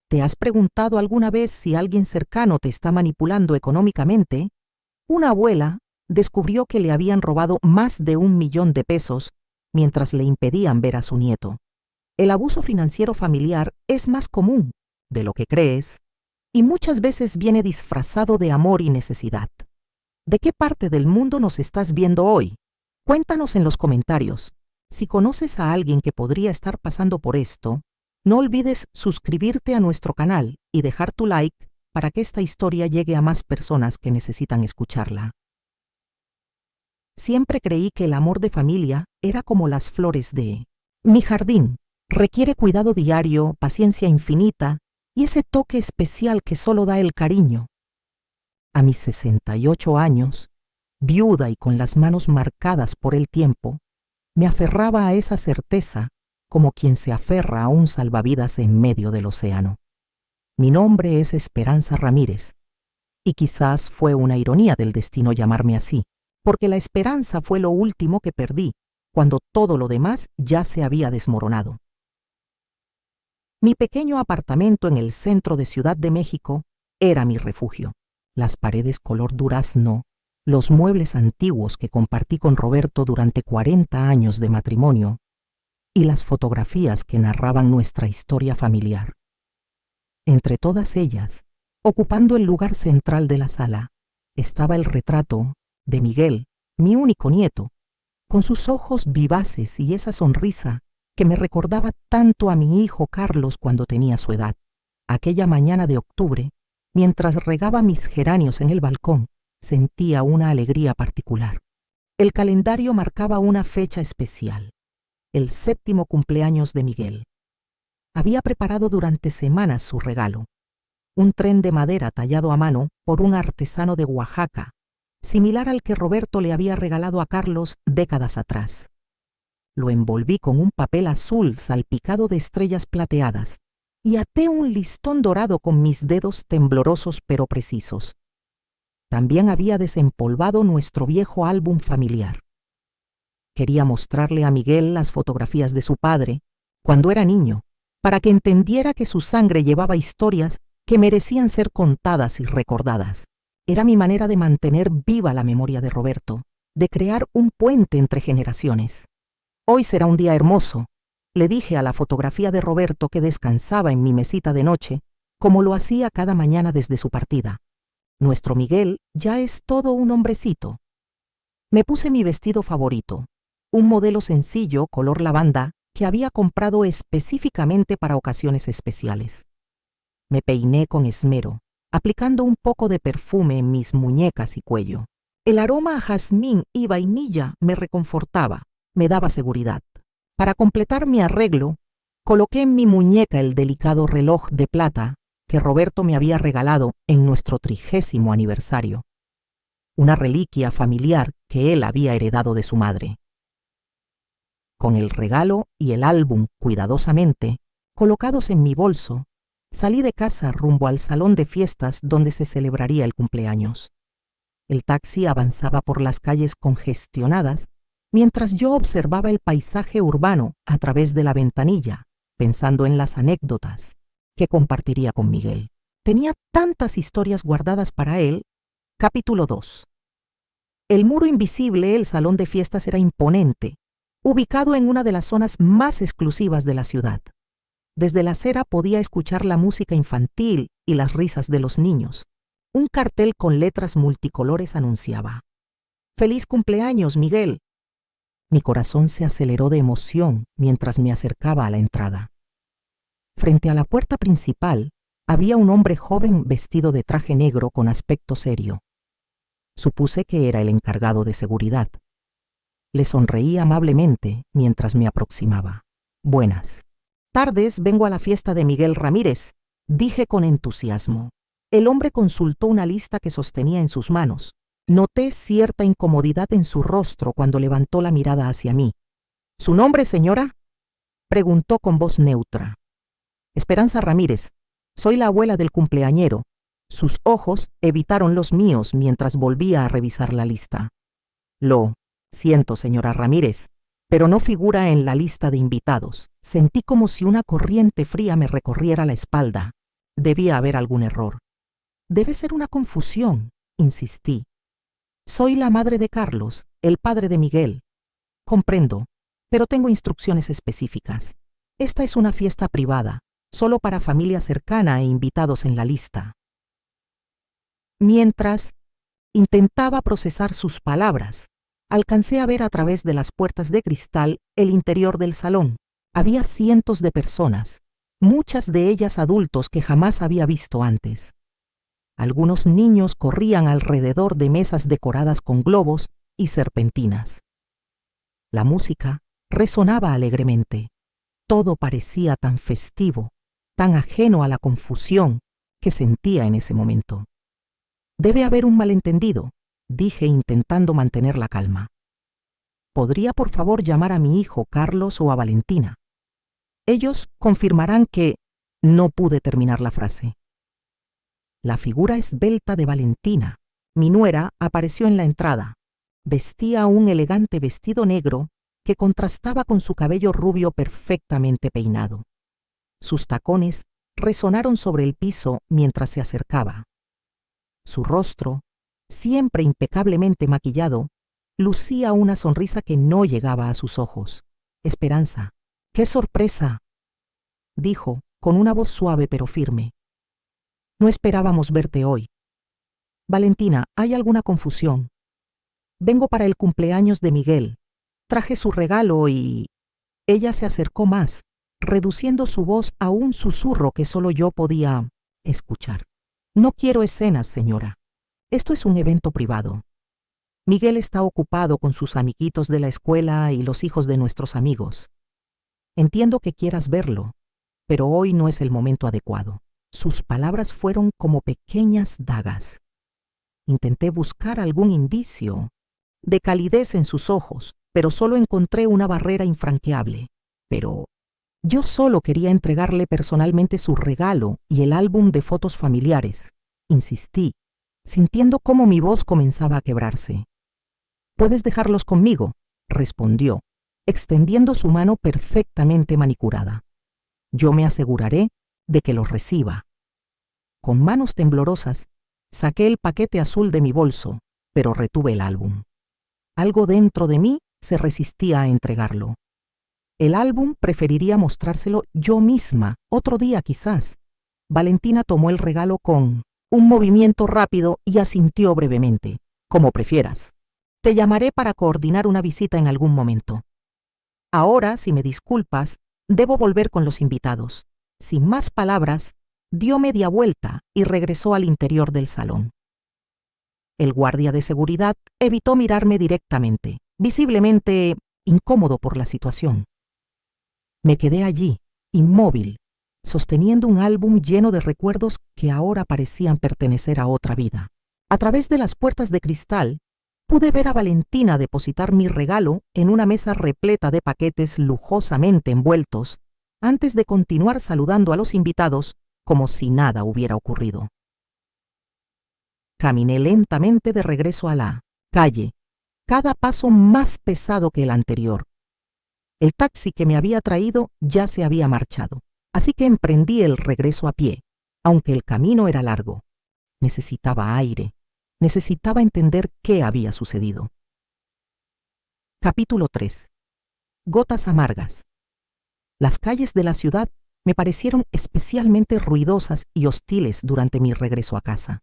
¿Te has preguntado alguna vez si alguien cercano te está manipulando económicamente? Una abuela descubrió que le habían robado más de 1 millón de pesos mientras le impedían ver a su nieto. El abuso financiero familiar es más común de lo que crees y muchas veces viene disfrazado de amor y necesidad. ¿De qué parte del mundo nos estás viendo hoy? Cuéntanos en los comentarios. Si conoces a alguien que podría estar pasando por esto, no olvides suscribirte a nuestro canal y dejar tu like para que esta historia llegue a más personas que necesitan escucharla. Siempre creí que el amor de familia era como las flores de mi jardín. Requiere cuidado diario, paciencia infinita y ese toque especial que solo da el cariño. A mis 68 años, viuda y con las manos marcadas por el tiempo, me aferraba a esa certeza como quien se aferra a un salvavidas en medio del océano. Mi nombre es Esperanza Ramírez, y quizás fue una ironía del destino llamarme así, porque la esperanza fue lo último que perdí, cuando todo lo demás ya se había desmoronado. Mi pequeño apartamento en el centro de Ciudad de México era mi refugio. Las paredes color durazno, los muebles antiguos que compartí con Roberto durante 40 años de matrimonio y las fotografías que narraban nuestra historia familiar. Entre todas ellas, ocupando el lugar central de la sala, estaba el retrato de Miguel, mi único nieto, con sus ojos vivaces y esa sonrisa que me recordaba tanto a mi hijo Carlos cuando tenía su edad. Aquella mañana de octubre, mientras regaba mis geranios en el balcón, sentía una alegría particular. El calendario marcaba una fecha especial, el 7º cumpleaños de Miguel. Había preparado durante semanas su regalo, un tren de madera tallado a mano por un artesano de Oaxaca, similar al que Roberto le había regalado a Carlos décadas atrás. Lo envolví con un papel azul salpicado de estrellas plateadas y até un listón dorado con mis dedos temblorosos pero precisos. También había desempolvado nuestro viejo álbum familiar. Quería mostrarle a Miguel las fotografías de su padre cuando era niño, para que entendiera que su sangre llevaba historias que merecían ser contadas y recordadas. Era mi manera de mantener viva la memoria de Roberto, de crear un puente entre generaciones. Hoy será un día hermoso, le dije a la fotografía de Roberto que descansaba en mi mesita de noche, como lo hacía cada mañana desde su partida. Nuestro Miguel ya es todo un hombrecito. Me puse mi vestido favorito, un modelo sencillo color lavanda que había comprado específicamente para ocasiones especiales. Me peiné con esmero, aplicando un poco de perfume en mis muñecas y cuello. El aroma a jazmín y vainilla me reconfortaba, me daba seguridad. Para completar mi arreglo, coloqué en mi muñeca el delicado reloj de plata que Roberto me había regalado en nuestro 30º aniversario, una reliquia familiar que él había heredado de su madre. Con el regalo y el álbum cuidadosamente colocados en mi bolso, salí de casa rumbo al salón de fiestas donde se celebraría el cumpleaños. El taxi avanzaba por las calles congestionadas mientras yo observaba el paisaje urbano a través de la ventanilla, pensando en las anécdotas que compartiría con Miguel. Tenía tantas historias guardadas para él. Capítulo 2. El muro invisible del salón de fiestas era imponente, ubicado en una de las zonas más exclusivas de la ciudad. Desde la acera podía escuchar la música infantil y las risas de los niños. Un cartel con letras multicolores anunciaba: «Feliz cumpleaños, Miguel». Mi corazón se aceleró de emoción mientras me acercaba a la entrada. Frente a la puerta principal había un hombre joven vestido de traje negro con aspecto serio. Supuse que era el encargado de seguridad. Le sonreí amablemente mientras me aproximaba. «Buenas tardes, vengo a la fiesta de Miguel Ramírez», dije con entusiasmo. El hombre consultó una lista que sostenía en sus manos. Noté cierta incomodidad en su rostro cuando levantó la mirada hacia mí. «¿Su nombre, señora?», preguntó con voz neutra. «Esperanza Ramírez. Soy la abuela del cumpleañero». Sus ojos evitaron los míos mientras volvía a revisar la lista. «Lo siento, señora Ramírez, pero no figura en la lista de invitados». Sentí como si una corriente fría me recorriera la espalda. Debía haber algún error. Debe ser una confusión, insistí. Soy la madre de Carlos, el padre de Miguel. Comprendo, pero tengo instrucciones específicas. Esta es una fiesta privada, solo para familia cercana e invitados en la lista. Mientras intentaba procesar sus palabras, alcancé a ver a través de las puertas de cristal el interior del salón. Había cientos de personas, muchas de ellas adultos que jamás había visto antes. Algunos niños corrían alrededor de mesas decoradas con globos y serpentinas. La música resonaba alegremente. Todo parecía tan festivo, tan ajeno a la confusión que sentía en ese momento. Debe haber un malentendido, dije intentando mantener la calma. ¿Podría por favor llamar a mi hijo Carlos o a Valentina? Ellos confirmarán que no pude terminar la frase. La figura esbelta de Valentina, mi nuera, apareció en la entrada. Vestía un elegante vestido negro que contrastaba con su cabello rubio perfectamente peinado. Sus tacones resonaron sobre el piso mientras se acercaba. Su rostro, siempre impecablemente maquillado, lucía una sonrisa que no llegaba a sus ojos. Esperanza. ¡Qué sorpresa!, dijo con una voz suave pero firme. No esperábamos verte hoy. Valentina, ¿hay alguna confusión? Vengo para el cumpleaños de Miguel. Traje su regalo y... Ella se acercó más, reduciendo su voz a un susurro que solo yo podía escuchar. No quiero escenas, señora. Esto es un evento privado. Miguel está ocupado con sus amiguitos de la escuela y los hijos de nuestros amigos. Entiendo que quieras verlo, pero hoy no es el momento adecuado. Sus palabras fueron como pequeñas dagas. Intenté buscar algún indicio de calidez en sus ojos, pero solo encontré una barrera infranqueable. Pero yo solo quería entregarle personalmente su regalo y el álbum de fotos familiares. Insistí, sintiendo cómo mi voz comenzaba a quebrarse. «Puedes dejarlos conmigo», respondió, extendiendo su mano perfectamente manicurada. «Yo me aseguraré de que los reciba». Con manos temblorosas, saqué el paquete azul de mi bolso, pero retuve el álbum. Algo dentro de mí se resistía a entregarlo. El álbum preferiría mostrárselo yo misma, otro día quizás. Valentina tomó el regalo con un movimiento rápido y asintió brevemente. «Como prefieras. Te llamaré para coordinar una visita en algún momento. Ahora, si me disculpas, debo volver con los invitados». Sin más palabras, dio media vuelta y regresó al interior del salón. El guardia de seguridad evitó mirarme directamente, visiblemente incómodo por la situación. Me quedé allí, inmóvil, sosteniendo un álbum lleno de recuerdos que ahora parecían pertenecer a otra vida. A través de las puertas de cristal, pude ver a Valentina depositar mi regalo en una mesa repleta de paquetes lujosamente envueltos, antes de continuar saludando a los invitados como si nada hubiera ocurrido. Caminé lentamente de regreso a la calle, cada paso más pesado que el anterior. El taxi que me había traído ya se había marchado, así que emprendí el regreso a pie, aunque el camino era largo. Necesitaba aire, necesitaba entender qué había sucedido. Capítulo 3. Gotas amargas. Las calles de la ciudad me parecieron especialmente ruidosas y hostiles durante mi regreso a casa.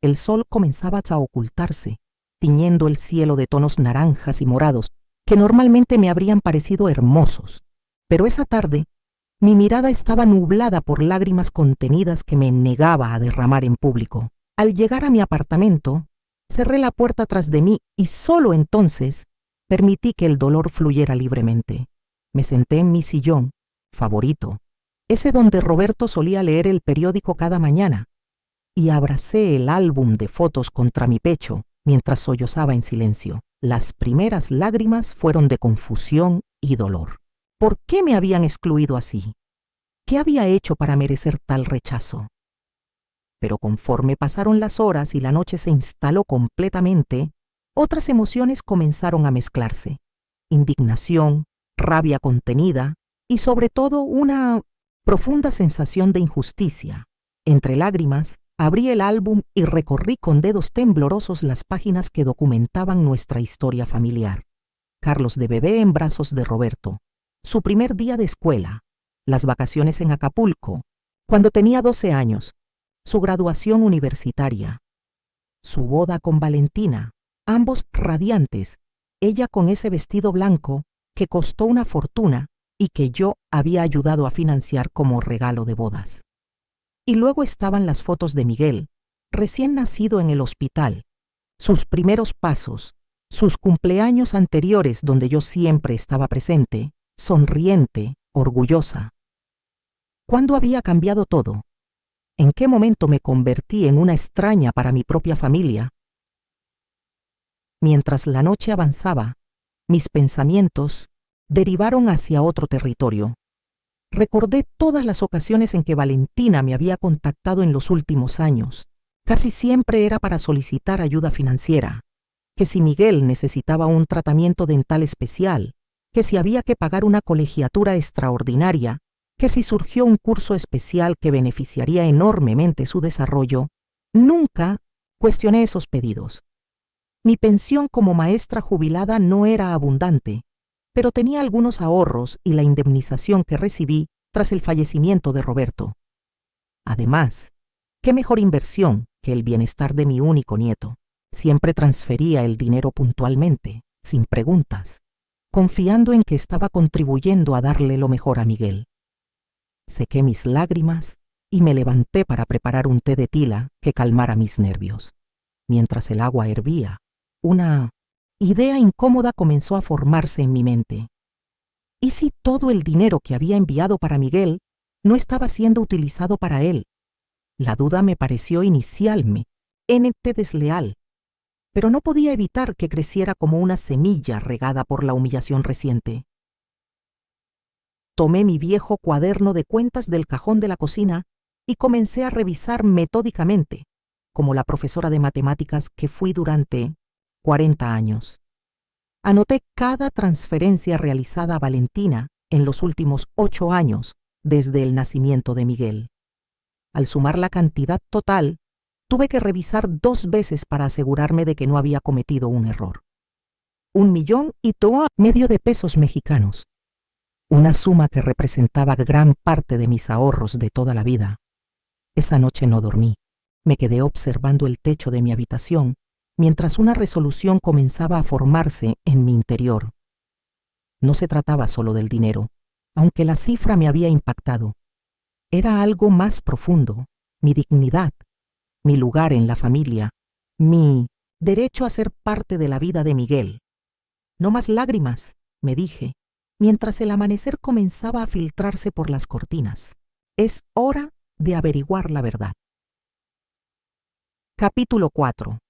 El sol comenzaba a ocultarse, tiñendo el cielo de tonos naranjas y morados que normalmente me habrían parecido hermosos, pero esa tarde mi mirada estaba nublada por lágrimas contenidas que me negaba a derramar en público. Al llegar a mi apartamento, cerré la puerta tras de mí y solo entonces permití que el dolor fluyera libremente. Me senté en mi sillón favorito, ese donde Roberto solía leer el periódico cada mañana, y abracé el álbum de fotos contra mi pecho mientras sollozaba en silencio. Las primeras lágrimas fueron de confusión y dolor. ¿Por qué me habían excluido así? ¿Qué había hecho para merecer tal rechazo? Pero conforme pasaron las horas y la noche se instaló completamente, otras emociones comenzaron a mezclarse. Indignación, rabia contenida y sobre todo una Profunda sensación de injusticia. Entre lágrimas, abrí el álbum y recorrí con dedos temblorosos las páginas que documentaban nuestra historia familiar. Carlos de bebé en brazos de Roberto, su primer día de escuela, las vacaciones en Acapulco, cuando tenía 12 años, su graduación universitaria, su boda con Valentina, ambos radiantes, ella con ese vestido blanco que costó una fortuna y que yo había ayudado a financiar como regalo de bodas. Y luego estaban las fotos de Miguel, recién nacido en el hospital, sus primeros pasos, sus cumpleaños anteriores donde yo siempre estaba presente, sonriente, orgullosa. ¿Cuándo había cambiado todo? ¿En qué momento me convertí en una extraña para mi propia familia? Mientras la noche avanzaba, mis pensamientos derivaron hacia otro territorio. Recordé todas las ocasiones en que Valentina me había contactado en los últimos años. Casi siempre era para solicitar ayuda financiera, que si Miguel necesitaba un tratamiento dental especial, que si había que pagar una colegiatura extraordinaria, que si surgió un curso especial que beneficiaría enormemente su desarrollo. Nunca cuestioné esos pedidos. Mi pensión como maestra jubilada no era abundante, pero tenía algunos ahorros y la indemnización que recibí tras el fallecimiento de Roberto. Además, ¿qué mejor inversión que el bienestar de mi único nieto? Siempre transfería el dinero puntualmente, sin preguntas, confiando en que estaba contribuyendo a darle lo mejor a Miguel. Sequé mis lágrimas y me levanté para preparar un té de tila que calmara mis nervios. Mientras el agua hervía, una idea incómoda comenzó a formarse en mi mente. ¿Y si todo el dinero que había enviado para Miguel no estaba siendo utilizado para él? La duda me pareció inicialmente desleal, pero no podía evitar que creciera como una semilla regada por la humillación reciente. Tomé mi viejo cuaderno de cuentas del cajón de la cocina y comencé a revisar metódicamente, como la profesora de matemáticas que fui durante 40 años. Anoté cada transferencia realizada a Valentina en los últimos 8 años desde el nacimiento de Miguel. Al sumar la cantidad total, tuve que revisar 2 veces para asegurarme de que no había cometido un error. 1,5 millones de pesos mexicanos. Una suma que representaba gran parte de mis ahorros de toda la vida. Esa noche no dormí. Me quedé observando el techo de mi habitación mientras una resolución comenzaba a formarse en mi interior. No se trataba solo del dinero, aunque la cifra me había impactado. Era algo más profundo, mi dignidad, mi lugar en la familia, mi derecho a ser parte de la vida de Miguel. No más lágrimas, me dije, mientras el amanecer comenzaba a filtrarse por las cortinas. Es hora de averiguar la verdad. Capítulo 4.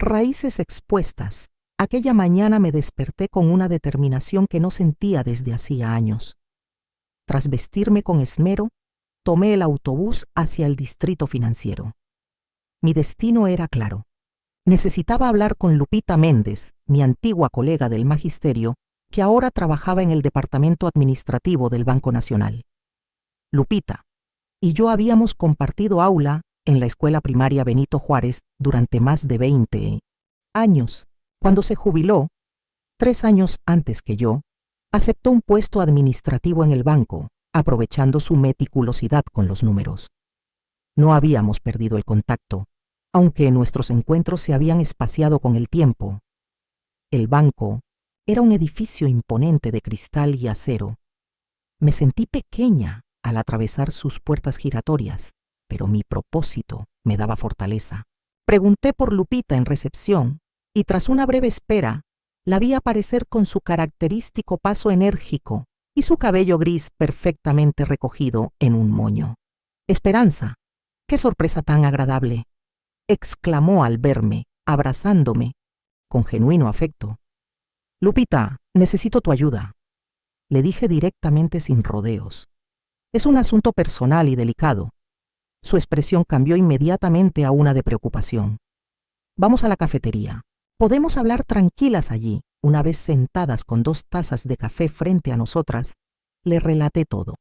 Raíces expuestas. Aquella mañana me desperté con una determinación que no sentía desde hacía años. Tras vestirme con esmero, tomé el autobús hacia el distrito financiero. Mi destino era claro. Necesitaba hablar con Lupita Méndez, mi antigua colega del magisterio, que ahora trabajaba en el departamento administrativo del Banco Nacional. Lupita y yo habíamos compartido aula en la escuela primaria Benito Juárez durante más de 20 años. Cuando se jubiló, 3 años antes que yo, aceptó un puesto administrativo en el banco, aprovechando su meticulosidad con los números. No habíamos perdido el contacto, aunque nuestros encuentros se habían espaciado con el tiempo. El banco era un edificio imponente de cristal y acero. Me sentí pequeña al atravesar sus puertas giratorias, pero mi propósito me daba fortaleza. Pregunté por Lupita en recepción y tras una breve espera, la vi aparecer con su característico paso enérgico y su cabello gris perfectamente recogido en un moño. «Esperanza, qué sorpresa tan agradable», exclamó al verme, abrazándome, con genuino afecto. «Lupita, necesito tu ayuda», le dije directamente sin rodeos. «Es un asunto personal y delicado». Su expresión cambió inmediatamente a una de preocupación. «Vamos a la cafetería. Podemos hablar tranquilas allí». Una vez sentadas con 2 tazas de café frente a nosotras, le relaté todo.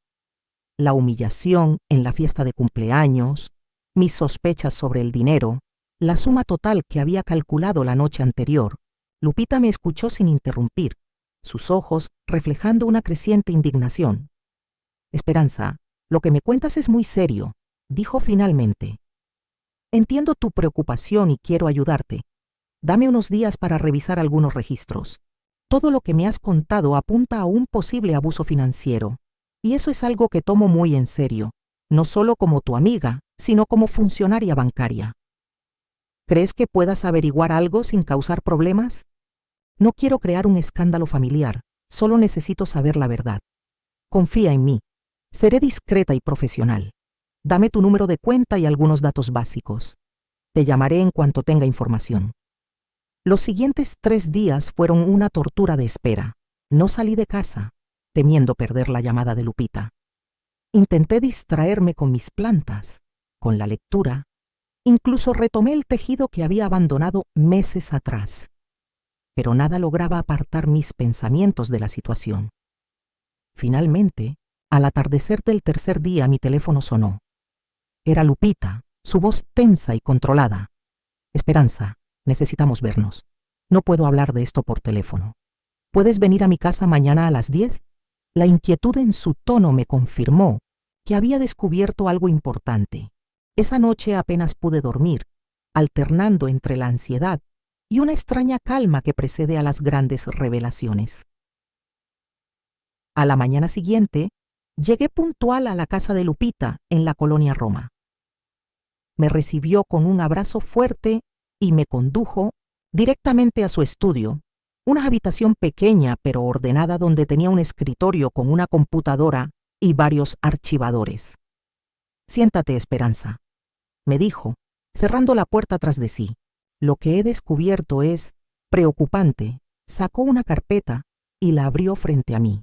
la humillación en la fiesta de cumpleaños, mis sospechas sobre el dinero, la suma total que había calculado la noche anterior, Lupita me escuchó sin interrumpir, sus ojos reflejando una creciente indignación. Esperanza, lo que me cuentas es muy serio, dijo finalmente. Entiendo tu preocupación y quiero ayudarte. Dame unos días para revisar algunos registros. Todo lo que me has contado apunta a un posible abuso financiero, y eso es algo que tomo muy en serio, no solo como tu amiga, sino como funcionaria bancaria. ¿Crees que puedas averiguar algo sin causar problemas? No quiero crear un escándalo familiar, solo necesito saber la verdad. Confía en mí. Seré discreta y profesional. Dame tu número de cuenta y algunos datos básicos. Te llamaré en cuanto tenga información. Los siguientes 3 días fueron una tortura de espera. No salí de casa, temiendo perder la llamada de Lupita. Intenté distraerme con mis plantas, con la lectura. Incluso retomé el tejido que había abandonado meses atrás. Pero nada lograba apartar mis pensamientos de la situación. Finalmente, al atardecer del tercer día, mi teléfono sonó. Era Lupita, su voz tensa y controlada. Esperanza, necesitamos vernos. No puedo hablar de esto por teléfono. ¿Puedes venir a mi casa mañana a las 10? La inquietud en su tono me confirmó que había descubierto algo importante. Esa noche apenas pude dormir, alternando entre la ansiedad y una extraña calma que precede a las grandes revelaciones. A la mañana siguiente, llegué puntual a la casa de Lupita en la colonia Roma. Me recibió con un abrazo fuerte y me condujo directamente a su estudio, una habitación pequeña pero ordenada donde tenía un escritorio con una computadora y varios archivadores. Siéntate, Esperanza, me dijo, cerrando la puerta tras de sí. Lo que he descubierto es preocupante. Sacó una carpeta y la abrió frente a mí.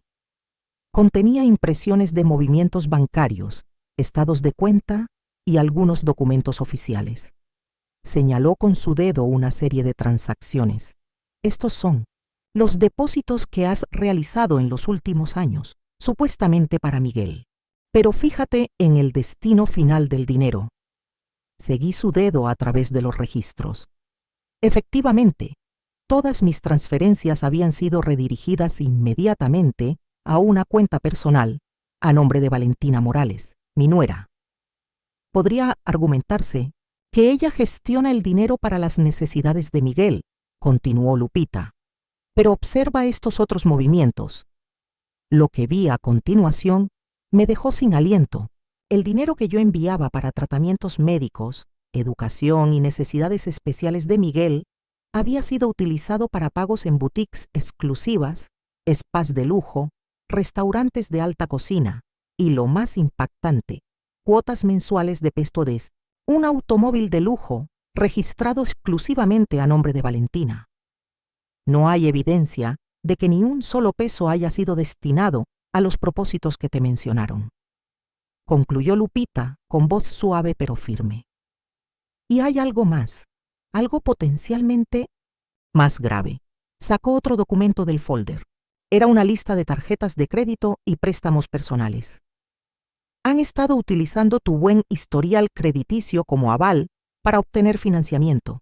Contenía impresiones de movimientos bancarios, estados de cuenta y algunos documentos oficiales. Señaló con su dedo una serie de transacciones. Estos son los depósitos que has realizado en los últimos años, supuestamente para Miguel. Pero fíjate en el destino final del dinero. Seguí su dedo a través de los registros. Efectivamente, todas mis transferencias habían sido redirigidas inmediatamente a una cuenta personal a nombre de Valentina Morales, mi nuera. Podría argumentarse que ella gestiona el dinero para las necesidades de Miguel, continuó Lupita. Pero observa estos otros movimientos. Lo que vi a continuación me dejó sin aliento. El dinero que yo enviaba para tratamientos médicos, educación y necesidades especiales de Miguel había sido utilizado para pagos en boutiques exclusivas, spas de lujo, restaurantes de alta cocina y, lo más impactante, cuotas mensuales de Pestodés, un automóvil de lujo registrado exclusivamente a nombre de Valentina. No hay evidencia de que ni un solo peso haya sido destinado a los propósitos que te mencionaron, concluyó Lupita con voz suave pero firme. Y hay algo más, algo potencialmente más grave. Sacó otro documento del folder. Era una lista de tarjetas de crédito y préstamos personales. Han estado utilizando tu buen historial crediticio como aval para obtener financiamiento.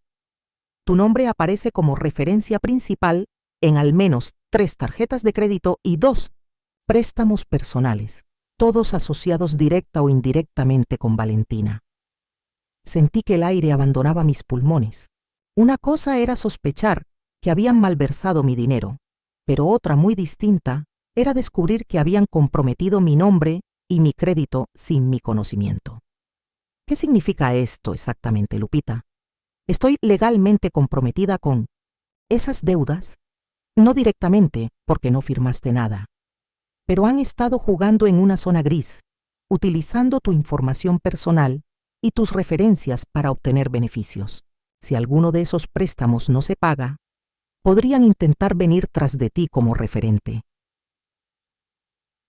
Tu nombre aparece como referencia principal en al menos 3 tarjetas de crédito y 2 préstamos personales, todos asociados directa o indirectamente con Valentina. Sentí que el aire abandonaba mis pulmones. Una cosa era sospechar que habían malversado mi dinero, pero otra muy distinta era descubrir que habían comprometido mi nombre y mi crédito sin mi conocimiento. ¿Qué significa esto exactamente, Lupita? Estoy legalmente comprometida con esas deudas, no directamente porque no firmaste nada, pero han estado jugando en una zona gris, utilizando tu información personal y tus referencias para obtener beneficios. Si alguno de esos préstamos no se paga, podrían intentar venir tras de ti como referente.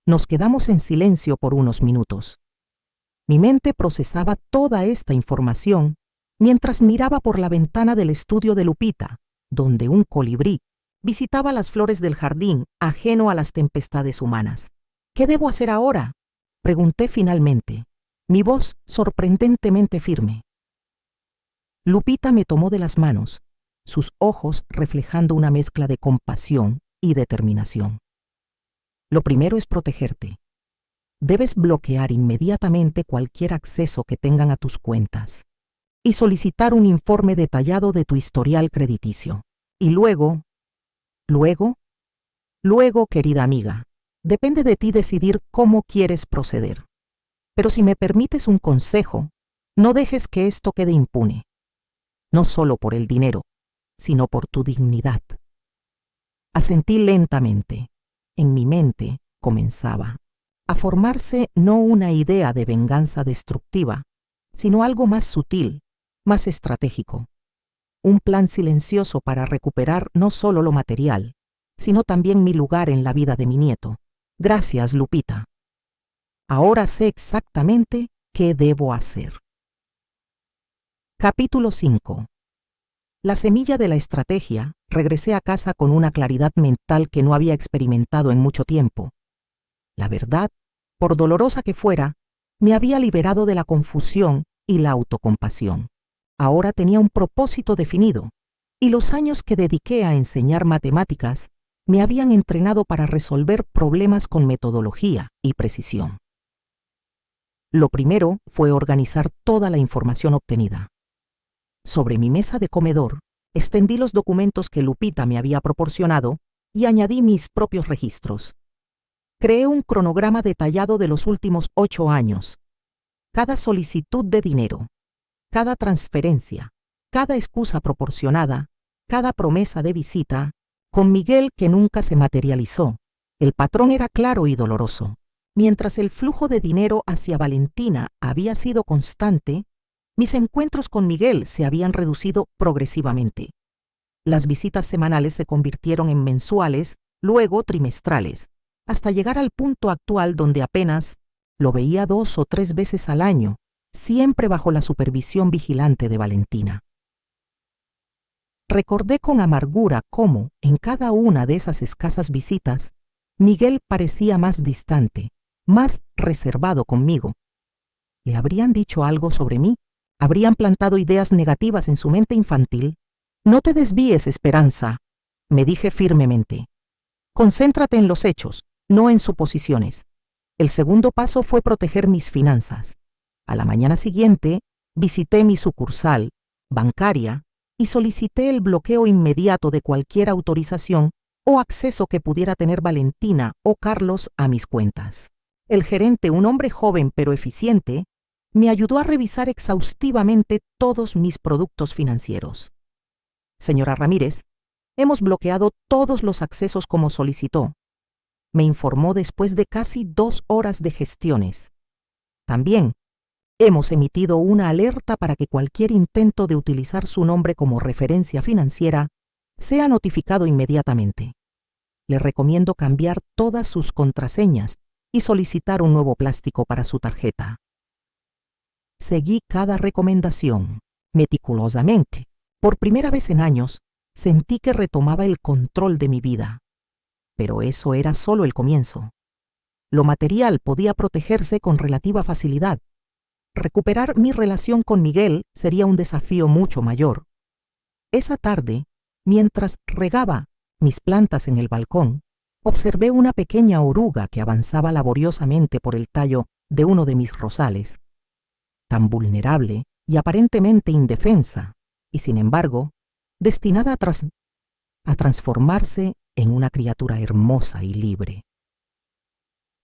Nos quedamos en silencio por unos minutos. Mi mente procesaba toda esta información mientras miraba por la ventana del estudio de Lupita, donde un colibrí visitaba las flores del jardín ajeno a las tempestades humanas. ¿Qué debo hacer ahora?, Pregunté finalmente, mi voz sorprendentemente firme. Lupita me tomó de las manos, sus ojos reflejando una mezcla de compasión y determinación. Lo primero es protegerte. Debes bloquear inmediatamente cualquier acceso que tengan a tus cuentas y solicitar un informe detallado de tu historial crediticio. Y luego, querida amiga, depende de ti decidir cómo quieres proceder. Pero si me permites un consejo, no dejes que esto quede impune, no solo por el dinero, sino por tu dignidad. Asentí lentamente. En mi mente comenzaba a formarse no una idea de venganza destructiva, sino algo más sutil, más estratégico. Un plan silencioso para recuperar no solo lo material, sino también mi lugar en la vida de mi nieto. Gracias, Lupita. Ahora sé exactamente qué debo hacer. Capítulo 5. La semilla de la estrategia. Regresé a casa con una claridad mental que no había experimentado en mucho tiempo. La verdad, por dolorosa que fuera, me había liberado de la confusión y la autocompasión. Ahora tenía un propósito definido, y los años que dediqué a enseñar matemáticas me habían entrenado para resolver problemas con metodología y precisión. Lo primero fue organizar toda la información obtenida. Sobre mi mesa de comedor, extendí los documentos que Lupita me había proporcionado y añadí mis propios registros. Creé un cronograma detallado de los últimos 8 años. Cada solicitud de dinero, cada transferencia, cada excusa proporcionada, cada promesa de visita, con Miguel que nunca se materializó. El patrón era claro y doloroso. Mientras el flujo de dinero hacia Valentina había sido constante, mis encuentros con Miguel se habían reducido progresivamente. Las visitas semanales se convirtieron en mensuales, luego trimestrales, hasta llegar al punto actual donde apenas lo veía 2 o 3 veces al año, siempre bajo la supervisión vigilante de Valentina. Recordé con amargura cómo, en cada una de esas escasas visitas, Miguel parecía más distante, más reservado conmigo. ¿Le habrían dicho algo sobre mí? ¿Habrían plantado ideas negativas en su mente infantil? No te desvíes, Esperanza, me dije firmemente. Concéntrate en los hechos, no en suposiciones. El segundo paso fue proteger mis finanzas. A la mañana siguiente, visité mi sucursal bancaria y solicité el bloqueo inmediato de cualquier autorización o acceso que pudiera tener Valentina o Carlos a mis cuentas. El gerente, un hombre joven pero eficiente, me ayudó a revisar exhaustivamente todos mis productos financieros. Señora Ramírez, hemos bloqueado todos los accesos como solicitó, me informó después de casi 2 horas de gestiones. También hemos emitido una alerta para que cualquier intento de utilizar su nombre como referencia financiera sea notificado inmediatamente. Le recomiendo cambiar todas sus contraseñas y solicitar un nuevo plástico para su tarjeta. Seguí cada recomendación, meticulosamente. Por primera vez en años, sentí que retomaba el control de mi vida. Pero eso era solo el comienzo. Lo material podía protegerse con relativa facilidad. Recuperar mi relación con Miguel sería un desafío mucho mayor. Esa tarde, mientras regaba mis plantas en el balcón, observé una pequeña oruga que avanzaba laboriosamente por el tallo de uno de mis rosales. Tan vulnerable y aparentemente indefensa, y sin embargo, destinada a transformarse en una criatura hermosa y libre.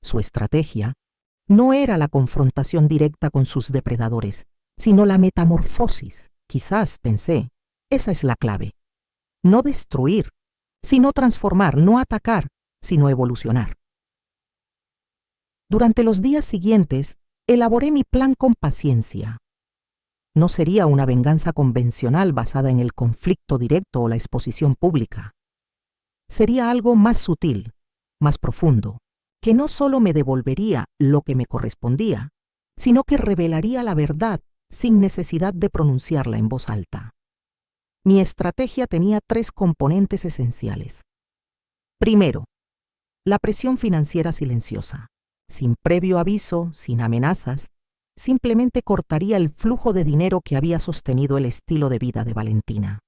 Su estrategia no era la confrontación directa con sus depredadores, sino la metamorfosis. Quizás, pensé, esa es la clave. No destruir, sino transformar, no atacar, sino evolucionar. Durante los días siguientes, elaboré mi plan con paciencia. No sería una venganza convencional basada en el conflicto directo o la exposición pública. Sería algo más sutil, más profundo, que no solo me devolvería lo que me correspondía, sino que revelaría la verdad sin necesidad de pronunciarla en voz alta. Mi estrategia tenía 3 componentes esenciales. Primero, la presión financiera silenciosa. Sin previo aviso, sin amenazas, simplemente cortaría el flujo de dinero que había sostenido el estilo de vida de Valentina.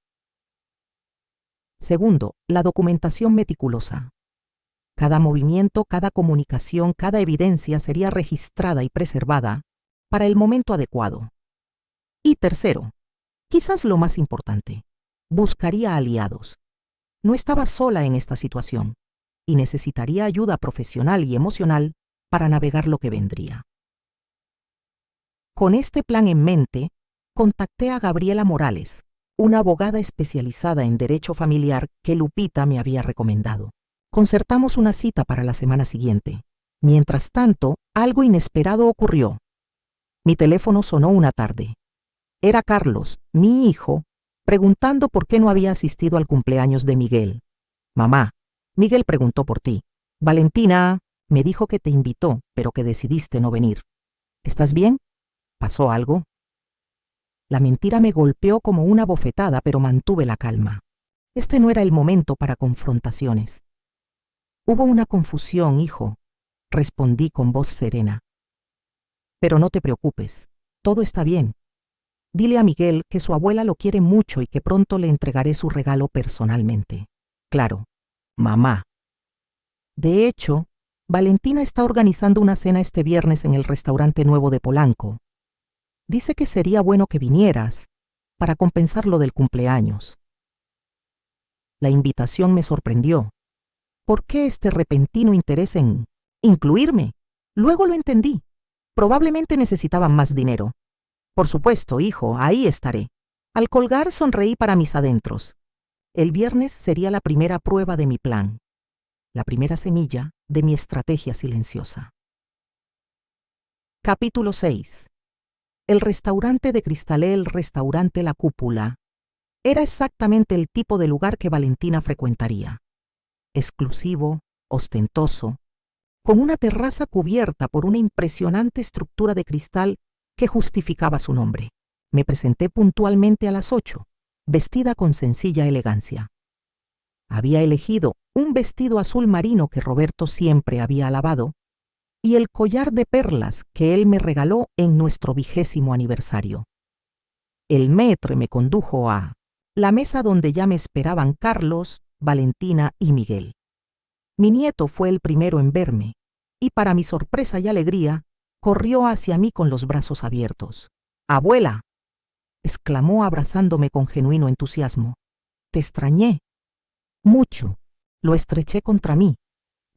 Segundo, la documentación meticulosa. Cada movimiento, cada comunicación, cada evidencia sería registrada y preservada para el momento adecuado. Y tercero, quizás lo más importante, buscaría aliados. No estaba sola en esta situación y necesitaría ayuda profesional y emocional para navegar lo que vendría. Con este plan en mente, contacté a Gabriela Morales, una abogada especializada en derecho familiar que Lupita me había recomendado. Concertamos una cita para la semana siguiente. Mientras tanto, algo inesperado ocurrió. Mi teléfono sonó una tarde. Era Carlos, mi hijo, preguntando por qué no había asistido al cumpleaños de Miguel. Mamá, Miguel preguntó por ti. Valentina me dijo que te invitó, pero que decidiste no venir. ¿Estás bien? ¿Pasó algo? La mentira me golpeó como una bofetada, pero mantuve la calma. Este no era el momento para confrontaciones. Hubo una confusión, hijo, respondí con voz serena. Pero no te preocupes, todo está bien. Dile a Miguel que su abuela lo quiere mucho y que pronto le entregaré su regalo personalmente. Claro, mamá. De hecho, Valentina está organizando una cena este viernes en el restaurante nuevo de Polanco. Dice que sería bueno que vinieras para compensar lo del cumpleaños. La invitación me sorprendió. ¿Por qué este repentino interés en incluirme? Luego lo entendí. Probablemente necesitaban más dinero. Por supuesto, hijo, ahí estaré. Al colgar sonreí para mis adentros. El viernes sería la primera prueba de mi plan, la primera semilla de mi estrategia silenciosa. Capítulo 6. El restaurante de Cristalé, el restaurante La Cúpula, era exactamente el tipo de lugar que Valentina frecuentaría. Exclusivo, ostentoso, con una terraza cubierta por una impresionante estructura de cristal que justificaba su nombre. Me presenté puntualmente a las 8, vestida con sencilla elegancia. Había elegido un vestido azul marino que Roberto siempre había alabado y el collar de perlas que él me regaló en nuestro 20º aniversario. El maître me condujo a la mesa donde ya me esperaban Carlos, Valentina y Miguel. Mi nieto fue el primero en verme y, para mi sorpresa y alegría, corrió hacia mí con los brazos abiertos. «¡Abuela!», exclamó abrazándome con genuino entusiasmo. «Te extrañé». Mucho. Lo estreché contra mí,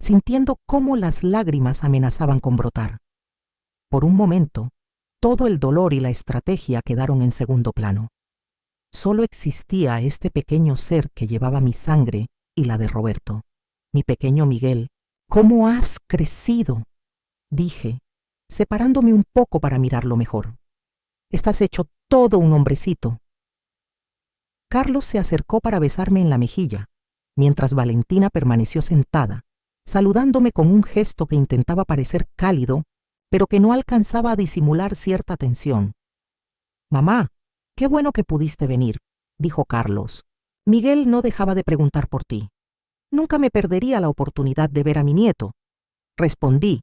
sintiendo cómo las lágrimas amenazaban con brotar. Por un momento, todo el dolor y la estrategia quedaron en segundo plano. Solo existía este pequeño ser que llevaba mi sangre y la de Roberto. «Mi pequeño Miguel, ¿cómo has crecido?», dije, separándome un poco para mirarlo mejor. «Estás hecho todo un hombrecito». Carlos se acercó para besarme en la mejilla, mientras Valentina permaneció sentada, saludándome con un gesto que intentaba parecer cálido, pero que no alcanzaba a disimular cierta tensión. «Mamá, qué bueno que pudiste venir», dijo Carlos. «Miguel no dejaba de preguntar por ti. Nunca me perdería la oportunidad de ver a mi nieto», respondí,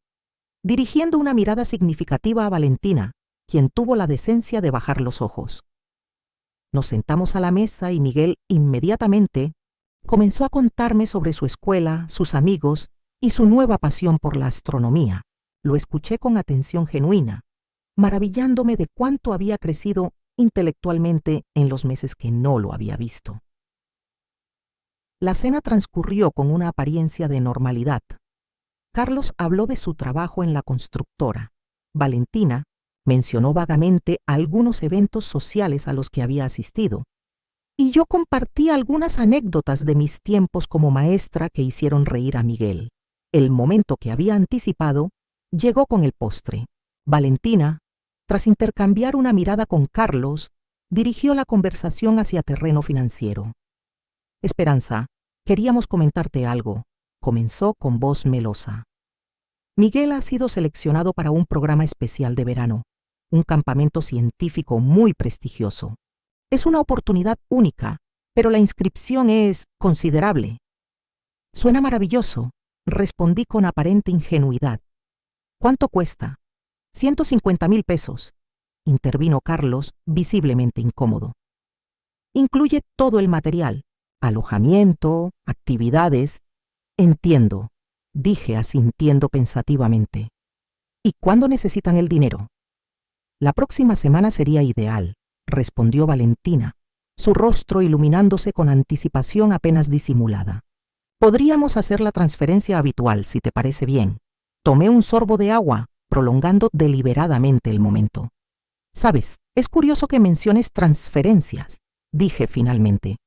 dirigiendo una mirada significativa a Valentina, quien tuvo la decencia de bajar los ojos. Nos sentamos a la mesa y Miguel inmediatamente comenzó a contarme sobre su escuela, sus amigos y su nueva pasión por la astronomía. Lo escuché con atención genuina, maravillándome de cuánto había crecido intelectualmente en los meses que no lo había visto. La cena transcurrió con una apariencia de normalidad. Carlos habló de su trabajo en la constructora. Valentina mencionó vagamente algunos eventos sociales a los que había asistido, y yo compartí algunas anécdotas de mis tiempos como maestra que hicieron reír a Miguel. El momento que había anticipado llegó con el postre. Valentina, tras intercambiar una mirada con Carlos, dirigió la conversación hacia terreno financiero. «Esperanza, queríamos comentarte algo», comenzó con voz melosa. «Miguel ha sido seleccionado para un programa especial de verano, un campamento científico muy prestigioso. Es una oportunidad única, pero la inscripción es considerable». «Suena maravilloso», respondí con aparente ingenuidad. ¿Cuánto cuesta? 150,000 pesos, intervino Carlos, visiblemente incómodo. Incluye todo el material, alojamiento, actividades. Entiendo, dije asintiendo pensativamente. ¿Y cuándo necesitan el dinero? La próxima semana sería ideal, respondió Valentina, su rostro iluminándose con anticipación apenas disimulada. Podríamos hacer la transferencia habitual, si te parece bien. Tomé un sorbo de agua, prolongando deliberadamente el momento. Sabes, es curioso que menciones transferencias, dije finalmente.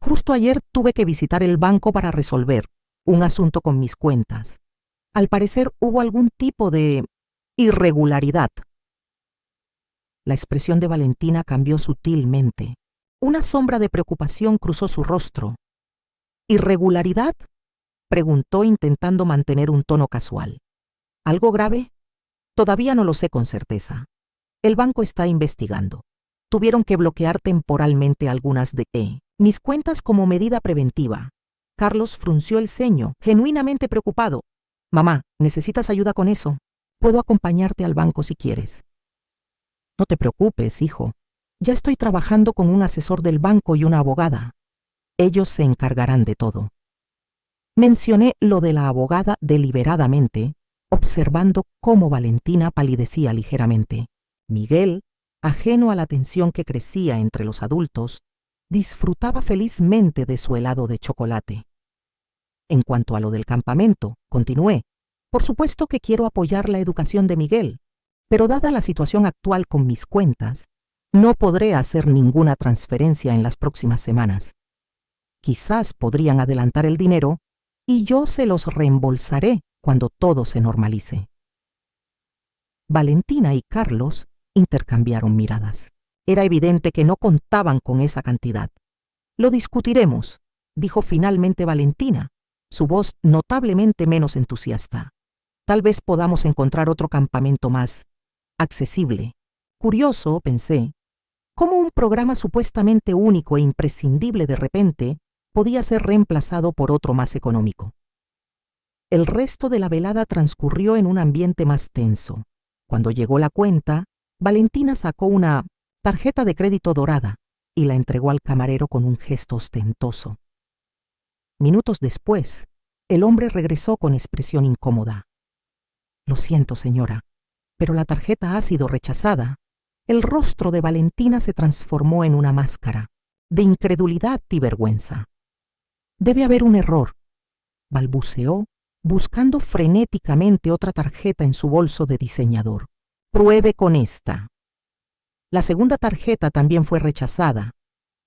Justo ayer tuve que visitar el banco para resolver un asunto con mis cuentas. Al parecer hubo algún tipo de irregularidad. La expresión de Valentina cambió sutilmente. Una sombra de preocupación cruzó su rostro. ¿Irregularidad?, preguntó intentando mantener un tono casual. ¿Algo grave? Todavía no lo sé con certeza. El banco está investigando. Tuvieron que bloquear temporalmente algunas de mis cuentas como medida preventiva. Carlos frunció el ceño, genuinamente preocupado. Mamá, ¿necesitas ayuda con eso? Puedo acompañarte al banco si quieres. No te preocupes, hijo. Ya estoy trabajando con un asesor del banco y una abogada. Ellos se encargarán de todo. Mencioné lo de la abogada deliberadamente, observando cómo Valentina palidecía ligeramente. Miguel, ajeno a la tensión que crecía entre los adultos, disfrutaba felizmente de su helado de chocolate. En cuanto a lo del campamento, continué. Por supuesto que quiero apoyar la educación de Miguel, pero dada la situación actual con mis cuentas, no podré hacer ninguna transferencia en las próximas semanas. Quizás podrían adelantar el dinero y yo se los reembolsaré cuando todo se normalice. Valentina y Carlos intercambiaron miradas. Era evidente que no contaban con esa cantidad. Lo discutiremos, dijo finalmente Valentina, su voz notablemente menos entusiasta. Tal vez podamos encontrar otro campamento más accesible. Curioso, pensé, cómo un programa supuestamente único e imprescindible de repente podía ser reemplazado por otro más económico. El resto de la velada transcurrió en un ambiente más tenso. Cuando llegó la cuenta, Valentina sacó una tarjeta de crédito dorada y la entregó al camarero con un gesto ostentoso. Minutos después, el hombre regresó con expresión incómoda. Lo siento, señora, pero la tarjeta ha sido rechazada. El rostro de Valentina se transformó en una máscara de incredulidad y vergüenza. Debe haber un error, balbuceó, buscando frenéticamente otra tarjeta en su bolso de diseñador. Pruebe con esta. La segunda tarjeta también fue rechazada,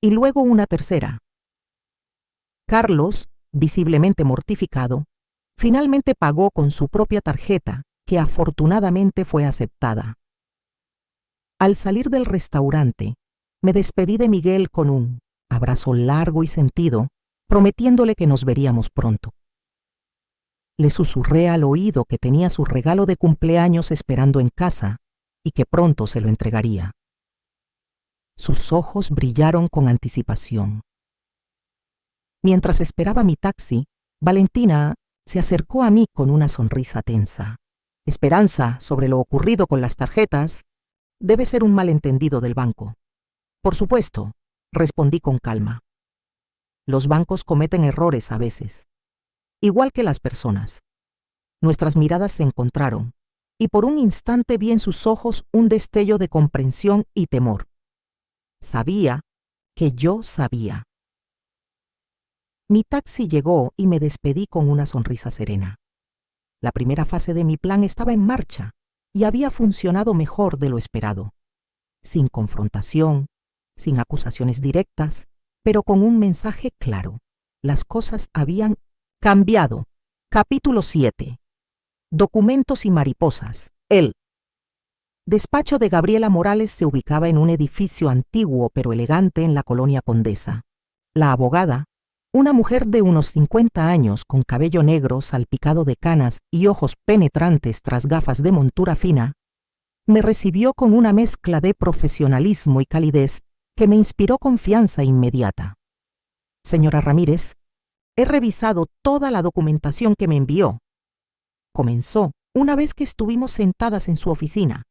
y luego una tercera. Carlos, visiblemente mortificado, finalmente pagó con su propia tarjeta, que afortunadamente fue aceptada. Al salir del restaurante, me despedí de Miguel con un abrazo largo y sentido, prometiéndole que nos veríamos pronto. Le susurré al oído que tenía su regalo de cumpleaños esperando en casa y que pronto se lo entregaría. Sus ojos brillaron con anticipación. Mientras esperaba mi taxi, Valentina se acercó a mí con una sonrisa tensa. Esperanza sobre lo ocurrido con las tarjetas debe ser un malentendido del banco. Por supuesto, respondí con calma. Los bancos cometen errores a veces, igual que las personas. Nuestras miradas se encontraron, y por un instante vi en sus ojos un destello de comprensión y temor. Sabía que yo sabía. Mi taxi llegó y me despedí con una sonrisa serena. La primera fase de mi plan estaba en marcha y había funcionado mejor de lo esperado. Sin confrontación, sin acusaciones directas, pero con un mensaje claro. Las cosas habían cambiado. Capítulo 7. Documentos y mariposas. El despacho de Gabriela Morales se ubicaba en un edificio antiguo pero elegante en la colonia Condesa. La abogada, una mujer de unos 50 años con cabello negro salpicado de canas y ojos penetrantes tras gafas de montura fina, me recibió con una mezcla de profesionalismo y calidez que me inspiró confianza inmediata. Señora Ramírez, he revisado toda la documentación que me envió. Comenzó, una vez que estuvimos sentadas en su oficina.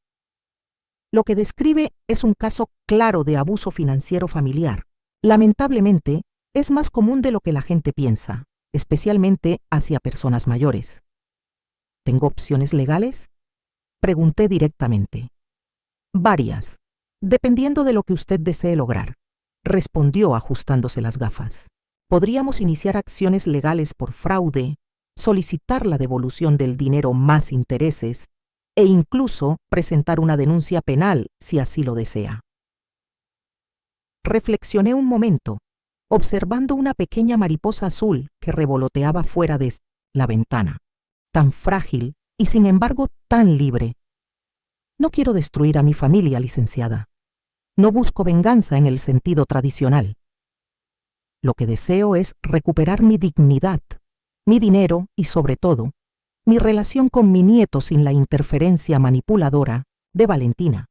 Lo que describe es un caso claro de abuso financiero familiar. Lamentablemente, es más común de lo que la gente piensa, especialmente hacia personas mayores. ¿Tengo opciones legales? Pregunté directamente. Varias, dependiendo de lo que usted desee lograr, respondió ajustándose las gafas. Podríamos iniciar acciones legales por fraude, solicitar la devolución del dinero más intereses e incluso presentar una denuncia penal si así lo desea. Reflexioné un momento, observando una pequeña mariposa azul que revoloteaba fuera de la ventana, tan frágil y sin embargo tan libre. No quiero destruir a mi familia, licenciada. No busco venganza en el sentido tradicional. Lo que deseo es recuperar mi dignidad, mi dinero y, sobre todo, mi relación con mi nieto sin la interferencia manipuladora de Valentina.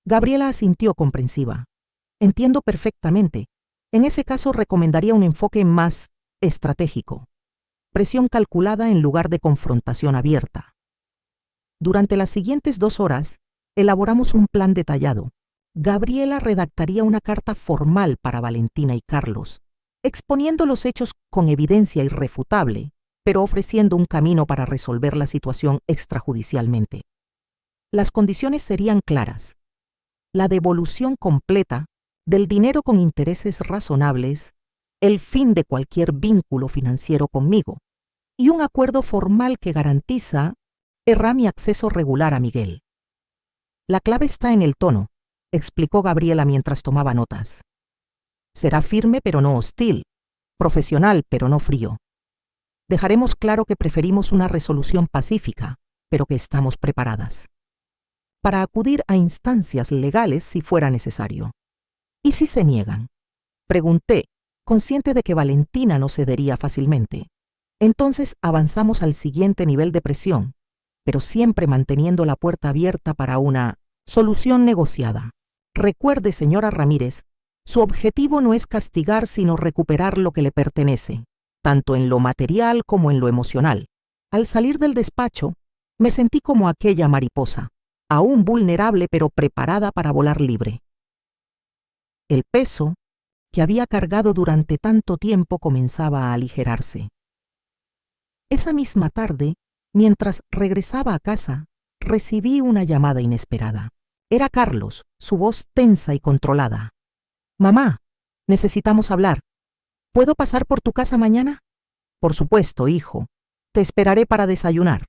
Gabriela asintió comprensiva. Entiendo perfectamente. En ese caso recomendaría un enfoque más estratégico. Presión calculada en lugar de confrontación abierta. Durante las siguientes 2 horas, elaboramos un plan detallado. Gabriela redactaría una carta formal para Valentina y Carlos, exponiendo los hechos con evidencia irrefutable, pero ofreciendo un camino para resolver la situación extrajudicialmente. Las condiciones serían claras: la devolución completa del dinero con intereses razonables, el fin de cualquier vínculo financiero conmigo y un acuerdo formal que garantiza mi acceso regular a Miguel. La clave está en el tono, explicó Gabriela mientras tomaba notas. Será firme pero no hostil, profesional pero no frío. Dejaremos claro que preferimos una resolución pacífica, pero que estamos preparadas para acudir a instancias legales si fuera necesario. ¿Y si se niegan? Pregunté, consciente de que Valentina no cedería fácilmente. Entonces avanzamos al siguiente nivel de presión, pero siempre manteniendo la puerta abierta para una solución negociada. Recuerde, señora Ramírez, su objetivo no es castigar sino recuperar lo que le pertenece, tanto en lo material como en lo emocional. Al salir del despacho, me sentí como aquella mariposa, aún vulnerable pero preparada para volar libre. El peso que había cargado durante tanto tiempo comenzaba a aligerarse. Esa misma tarde, mientras regresaba a casa, recibí una llamada inesperada. Era Carlos, su voz tensa y controlada. «Mamá, necesitamos hablar. ¿Puedo pasar por tu casa mañana?» «Por supuesto, hijo. Te esperaré para desayunar».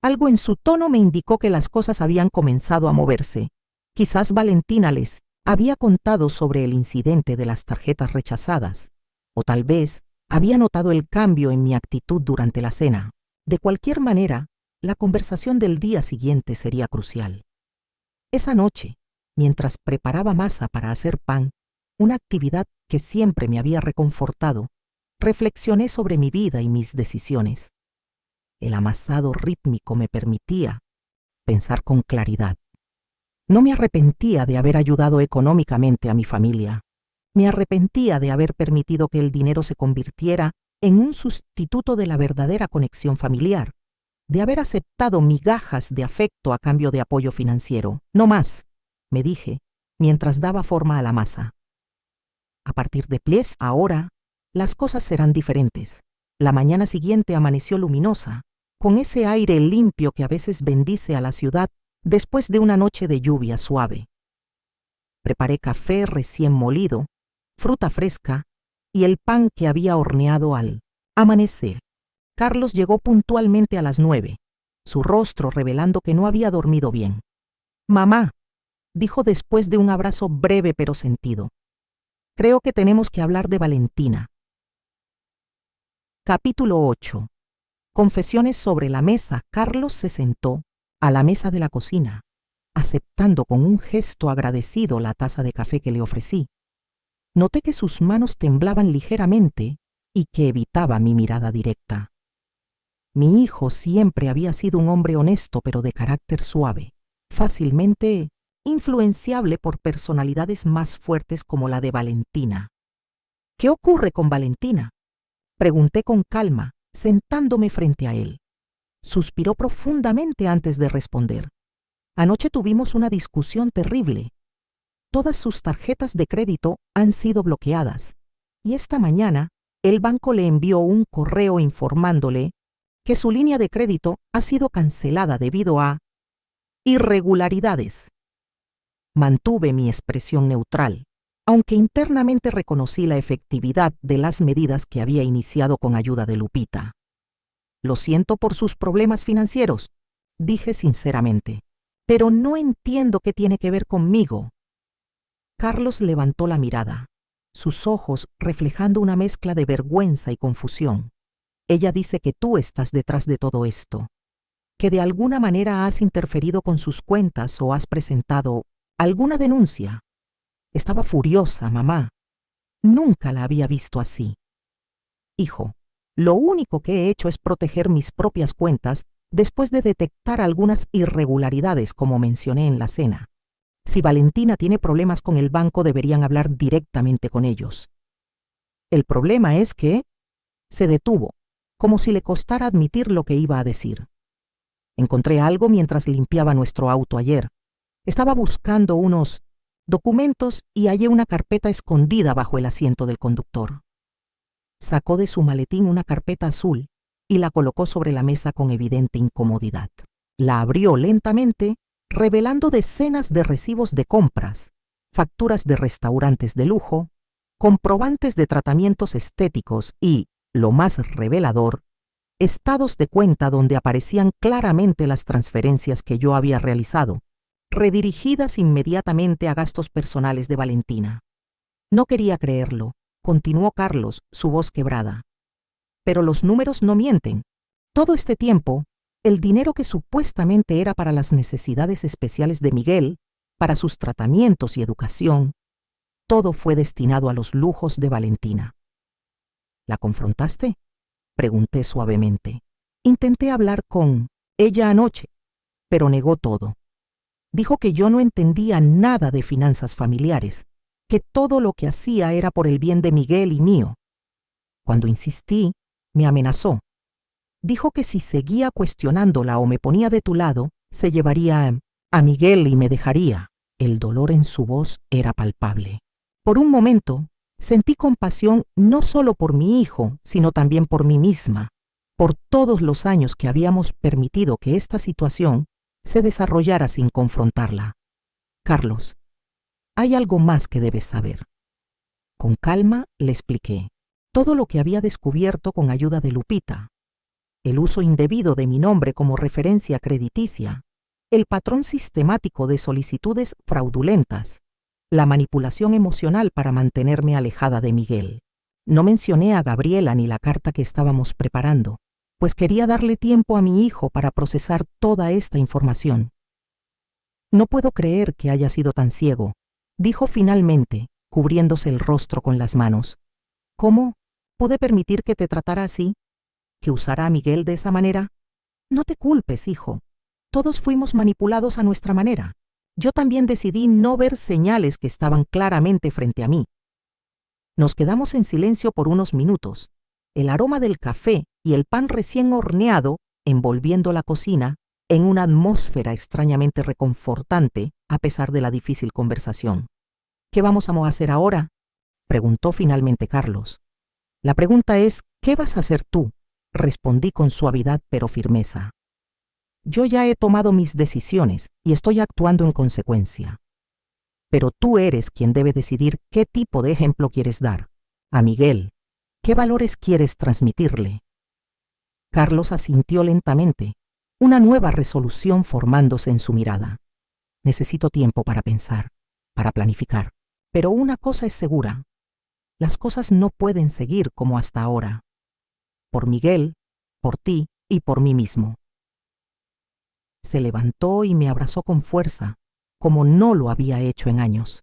Algo en su tono me indicó que las cosas habían comenzado a moverse. Quizás Valentina les había contado sobre el incidente de las tarjetas rechazadas, o tal vez había notado el cambio en mi actitud durante la cena. De cualquier manera, la conversación del día siguiente sería crucial. Esa noche, mientras preparaba masa para hacer pan, una actividad que siempre me había reconfortado, reflexioné sobre mi vida y mis decisiones. El amasado rítmico me permitía pensar con claridad. No me arrepentía de haber ayudado económicamente a mi familia. Me arrepentía de haber permitido que el dinero se convirtiera en un sustituto de la verdadera conexión familiar, de haber aceptado migajas de afecto a cambio de apoyo financiero. No más, me dije, mientras daba forma a la masa. A partir de ahora, las cosas serán diferentes. La mañana siguiente amaneció luminosa, con ese aire limpio que a veces bendice a la ciudad después de una noche de lluvia suave. Preparé café recién molido, fruta fresca y el pan que había horneado al amanecer. Carlos llegó puntualmente a las 9, su rostro revelando que no había dormido bien. «Mamá», dijo después de un abrazo breve pero sentido, «creo que tenemos que hablar de Valentina». Capítulo 8. Confesiones sobre la mesa. Carlos se sentó a la mesa de la cocina, aceptando con un gesto agradecido la taza de café que le ofrecí. Noté que sus manos temblaban ligeramente y que evitaba mi mirada directa. Mi hijo siempre había sido un hombre honesto pero de carácter suave, fácilmente influenciable por personalidades más fuertes como la de Valentina. «¿Qué ocurre con Valentina?», pregunté con calma, sentándome frente a él. Suspiró profundamente antes de responder. Anoche tuvimos una discusión terrible. Todas sus tarjetas de crédito han sido bloqueadas y esta mañana el banco le envió un correo informándole que su línea de crédito ha sido cancelada debido a irregularidades. Mantuve mi expresión neutral, aunque internamente reconocí la efectividad de las medidas que había iniciado con ayuda de Lupita. Lo siento por sus problemas financieros, dije sinceramente, pero no entiendo qué tiene que ver conmigo. Carlos levantó la mirada, sus ojos reflejando una mezcla de vergüenza y confusión. Ella dice que tú estás detrás de todo esto, que de alguna manera has interferido con sus cuentas o has presentado alguna denuncia. Estaba furiosa, mamá. Nunca la había visto así. Hijo, lo único que he hecho es proteger mis propias cuentas después de detectar algunas irregularidades, como mencioné en la cena. Si Valentina tiene problemas con el banco, deberían hablar directamente con ellos. El problema es que se detuvo, como si le costara admitir lo que iba a decir. Encontré algo mientras limpiaba nuestro auto ayer. Estaba buscando unos documentos y hallé una carpeta escondida bajo el asiento del conductor. Sacó de su maletín una carpeta azul y la colocó sobre la mesa con evidente incomodidad. La abrió lentamente, revelando decenas de recibos de compras, facturas de restaurantes de lujo, comprobantes de tratamientos estéticos y, lo más revelador, estados de cuenta donde aparecían claramente las transferencias que yo había realizado, redirigidas inmediatamente a gastos personales de Valentina. No quería creerlo, continuó Carlos, su voz quebrada. Pero los números no mienten. Todo este tiempo, el dinero que supuestamente era para las necesidades especiales de Miguel, para sus tratamientos y educación, todo fue destinado a los lujos de Valentina. ¿La confrontaste?, pregunté suavemente. Intenté hablar con ella anoche, pero negó todo. Dijo que yo no entendía nada de finanzas familiares, que todo lo que hacía era por el bien de Miguel y mío. Cuando insistí, me amenazó. Dijo que si seguía cuestionándola o me ponía de tu lado, se llevaría a Miguel y me dejaría. El dolor en su voz era palpable. Por un momento, sentí compasión no solo por mi hijo, sino también por mí misma, por todos los años que habíamos permitido que esta situación se desarrollara sin confrontarla. Carlos, hay algo más que debes saber. Con calma le expliqué todo lo que había descubierto con ayuda de Lupita. El uso indebido de mi nombre como referencia crediticia, el patrón sistemático de solicitudes fraudulentas, la manipulación emocional para mantenerme alejada de Miguel. No mencioné a Gabriela ni la carta que estábamos preparando, pues quería darle tiempo a mi hijo para procesar toda esta información. No puedo creer que haya sido tan ciego, dijo finalmente, cubriéndose el rostro con las manos. ¿Cómo pude permitir que te tratara así? ¿Que usara a Miguel de esa manera? No te culpes, hijo. Todos fuimos manipulados a nuestra manera. Yo también decidí no ver señales que estaban claramente frente a mí. Nos quedamos en silencio por unos minutos. El aroma del café y el pan recién horneado envolviendo la cocina en una atmósfera extrañamente reconfortante a pesar de la difícil conversación. ¿Qué vamos a hacer ahora?, preguntó finalmente Carlos. La pregunta es, ¿qué vas a hacer tú?, respondí con suavidad pero firmeza. Yo ya he tomado mis decisiones y estoy actuando en consecuencia. Pero tú eres quien debe decidir qué tipo de ejemplo quieres dar. A Miguel, ¿qué valores quieres transmitirle? Carlos asintió lentamente, una nueva resolución formándose en su mirada. Necesito tiempo para pensar, para planificar. Pero una cosa es segura. Las cosas no pueden seguir como hasta ahora. Por Miguel, por ti y por mí mismo. Se levantó y me abrazó con fuerza, como no lo había hecho en años.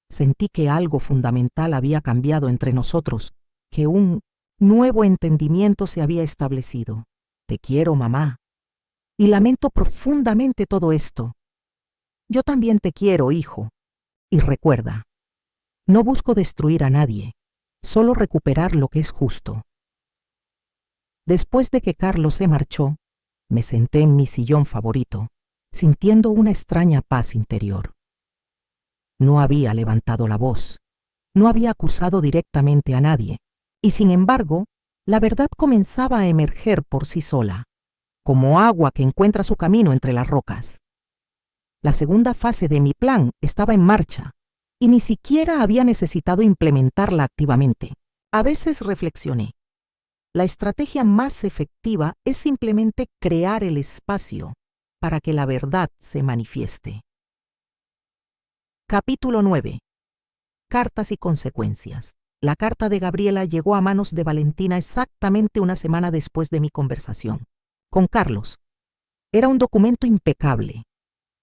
Sentí que algo fundamental había cambiado entre nosotros, que un nuevo entendimiento se había establecido. Te quiero, mamá. Y lamento profundamente todo esto. Yo también te quiero, hijo. Y recuerda, no busco destruir a nadie, solo recuperar lo que es justo. Después de que Carlos se marchó, me senté en mi sillón favorito, sintiendo una extraña paz interior. No había levantado la voz, no había acusado directamente a nadie, y sin embargo, la verdad comenzaba a emerger por sí sola, como agua que encuentra su camino entre las rocas. La segunda fase de mi plan estaba en marcha, y ni siquiera había necesitado implementarla activamente. A veces reflexioné. La estrategia más efectiva es simplemente crear el espacio para que la verdad se manifieste. Capítulo 9. Cartas y consecuencias. La carta de Gabriela llegó a manos de Valentina exactamente una semana después de mi conversación con Carlos. Era un documento impecable,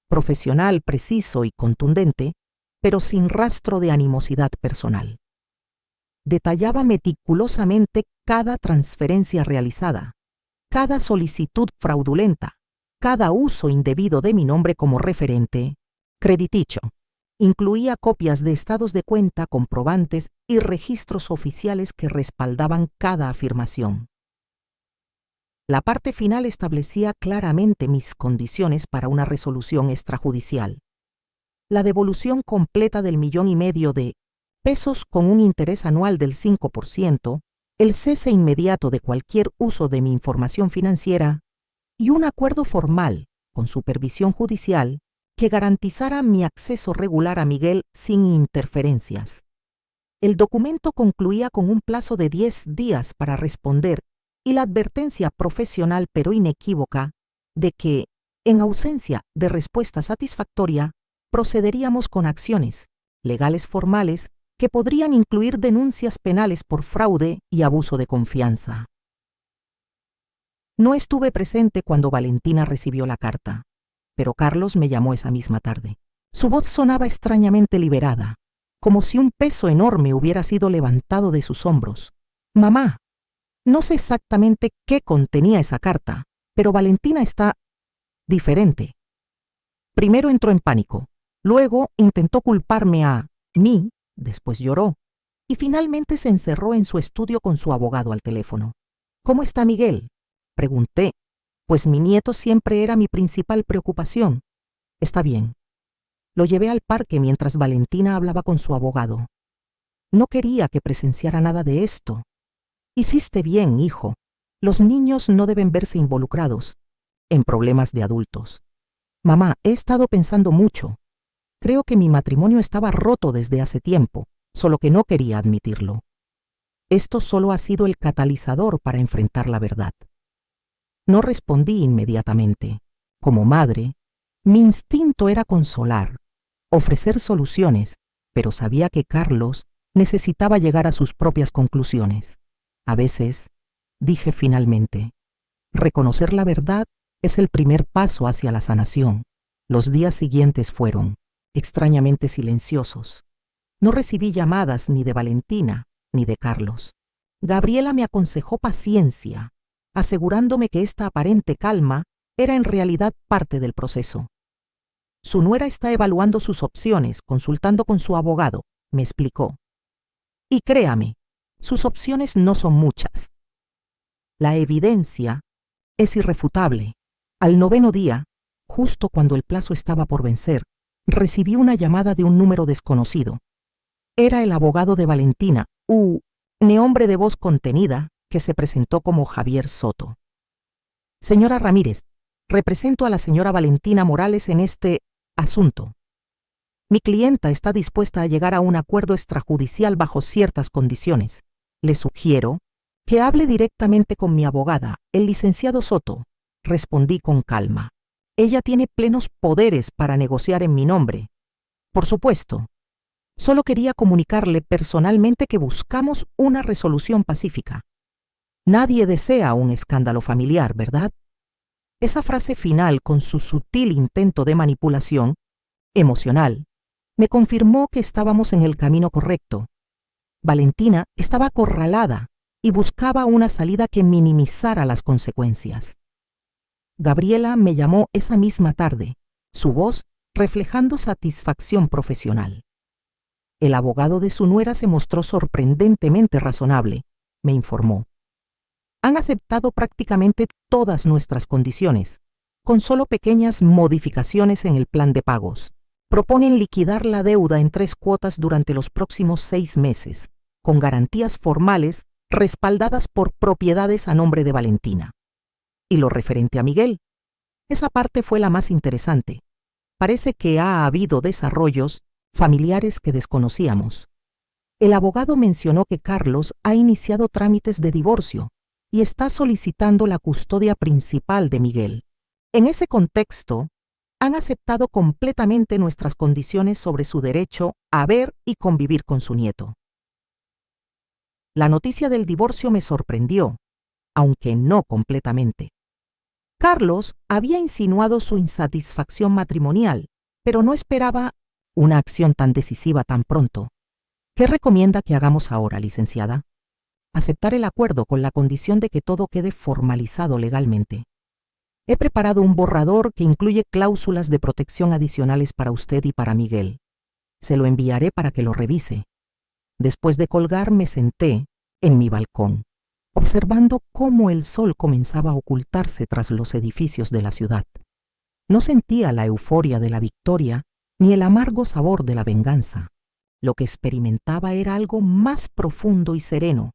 profesional, preciso y contundente, pero sin rastro de animosidad personal. Detallaba meticulosamente cada transferencia realizada, cada solicitud fraudulenta, cada uso indebido de mi nombre como referente, crediticio. Incluía copias de estados de cuenta, comprobantes y registros oficiales que respaldaban cada afirmación. La parte final establecía claramente mis condiciones para una resolución extrajudicial. La devolución completa del 1,5 millones de pesos con un interés anual del 5%, el cese inmediato de cualquier uso de mi información financiera y un acuerdo formal, con supervisión judicial, que garantizara mi acceso regular a Miguel sin interferencias. El documento concluía con un plazo de 10 días para responder y la advertencia profesional pero inequívoca de que, en ausencia de respuesta satisfactoria, procederíamos con acciones legales formales que podrían incluir denuncias penales por fraude y abuso de confianza. No estuve presente cuando Valentina recibió la carta, pero Carlos me llamó esa misma tarde. Su voz sonaba extrañamente liberada, como si un peso enorme hubiera sido levantado de sus hombros. «Mamá, no sé exactamente qué contenía esa carta, pero Valentina está diferente». Primero entró en pánico, luego intentó culparme a mí, después lloró, y finalmente se encerró en su estudio con su abogado al teléfono. «¿Cómo está Miguel?», pregunté, pues mi nieto siempre era mi principal preocupación. «Está bien». Lo llevé al parque mientras Valentina hablaba con su abogado. No quería que presenciara nada de esto. «Hiciste bien, hijo. Los niños no deben verse involucrados en problemas de adultos. Mamá, he estado pensando mucho. Creo que mi matrimonio estaba roto desde hace tiempo, solo que no quería admitirlo. Esto solo ha sido el catalizador para enfrentar la verdad». No respondí inmediatamente. Como madre, mi instinto era consolar, ofrecer soluciones, pero sabía que Carlos necesitaba llegar a sus propias conclusiones. A veces, dije finalmente, reconocer la verdad es el primer paso hacia la sanación. Los días siguientes fueron extrañamente silenciosos. No recibí llamadas ni de Valentina ni de Carlos. Gabriela me aconsejó paciencia, asegurándome que esta aparente calma era en realidad parte del proceso. «Su nuera está evaluando sus opciones, consultando con su abogado», me explicó. «Y créame, sus opciones no son muchas. La evidencia es irrefutable». Al 9º día, justo cuando el plazo estaba por vencer, recibí una llamada de un número desconocido. Era el abogado de Valentina, un hombre de voz contenida que se presentó como Javier Soto. «Señora Ramírez, represento a la señora Valentina Morales en este asunto. Mi clienta está dispuesta a llegar a un acuerdo extrajudicial bajo ciertas condiciones. Le sugiero que hable directamente con mi abogada, el licenciado Soto», respondí con calma. «Ella tiene plenos poderes para negociar en mi nombre. Por supuesto, solo quería comunicarle personalmente que buscamos una resolución pacífica. Nadie desea un escándalo familiar, ¿verdad?». Esa frase final, con su sutil intento de manipulación emocional, me confirmó que estábamos en el camino correcto. Valentina estaba acorralada y buscaba una salida que minimizara las consecuencias. Gabriela me llamó esa misma tarde, su voz reflejando satisfacción profesional. El abogado de su nuera se mostró sorprendentemente razonable, me informó. Han aceptado prácticamente todas nuestras condiciones, con solo pequeñas modificaciones en el plan de pagos. Proponen liquidar la deuda en 3 cuotas durante los próximos 6 meses, con garantías formales respaldadas por propiedades a nombre de Valentina. Y lo referente a Miguel, esa parte fue la más interesante. Parece que ha habido desarrollos familiares que desconocíamos. El abogado mencionó que Carlos ha iniciado trámites de divorcio y está solicitando la custodia principal de Miguel. En ese contexto, han aceptado completamente nuestras condiciones sobre su derecho a ver y convivir con su nieto. La noticia del divorcio me sorprendió, aunque no completamente. Carlos había insinuado su insatisfacción matrimonial, pero no esperaba una acción tan decisiva tan pronto. ¿Qué recomienda que hagamos ahora, licenciada? Aceptar el acuerdo con la condición de que todo quede formalizado legalmente. He preparado un borrador que incluye cláusulas de protección adicionales para usted y para Miguel. Se lo enviaré para que lo revise. Después de colgar, me senté en mi balcón, observando cómo el sol comenzaba a ocultarse tras los edificios de la ciudad. No sentía la euforia de la victoria ni el amargo sabor de la venganza. Lo que experimentaba era algo más profundo y sereno,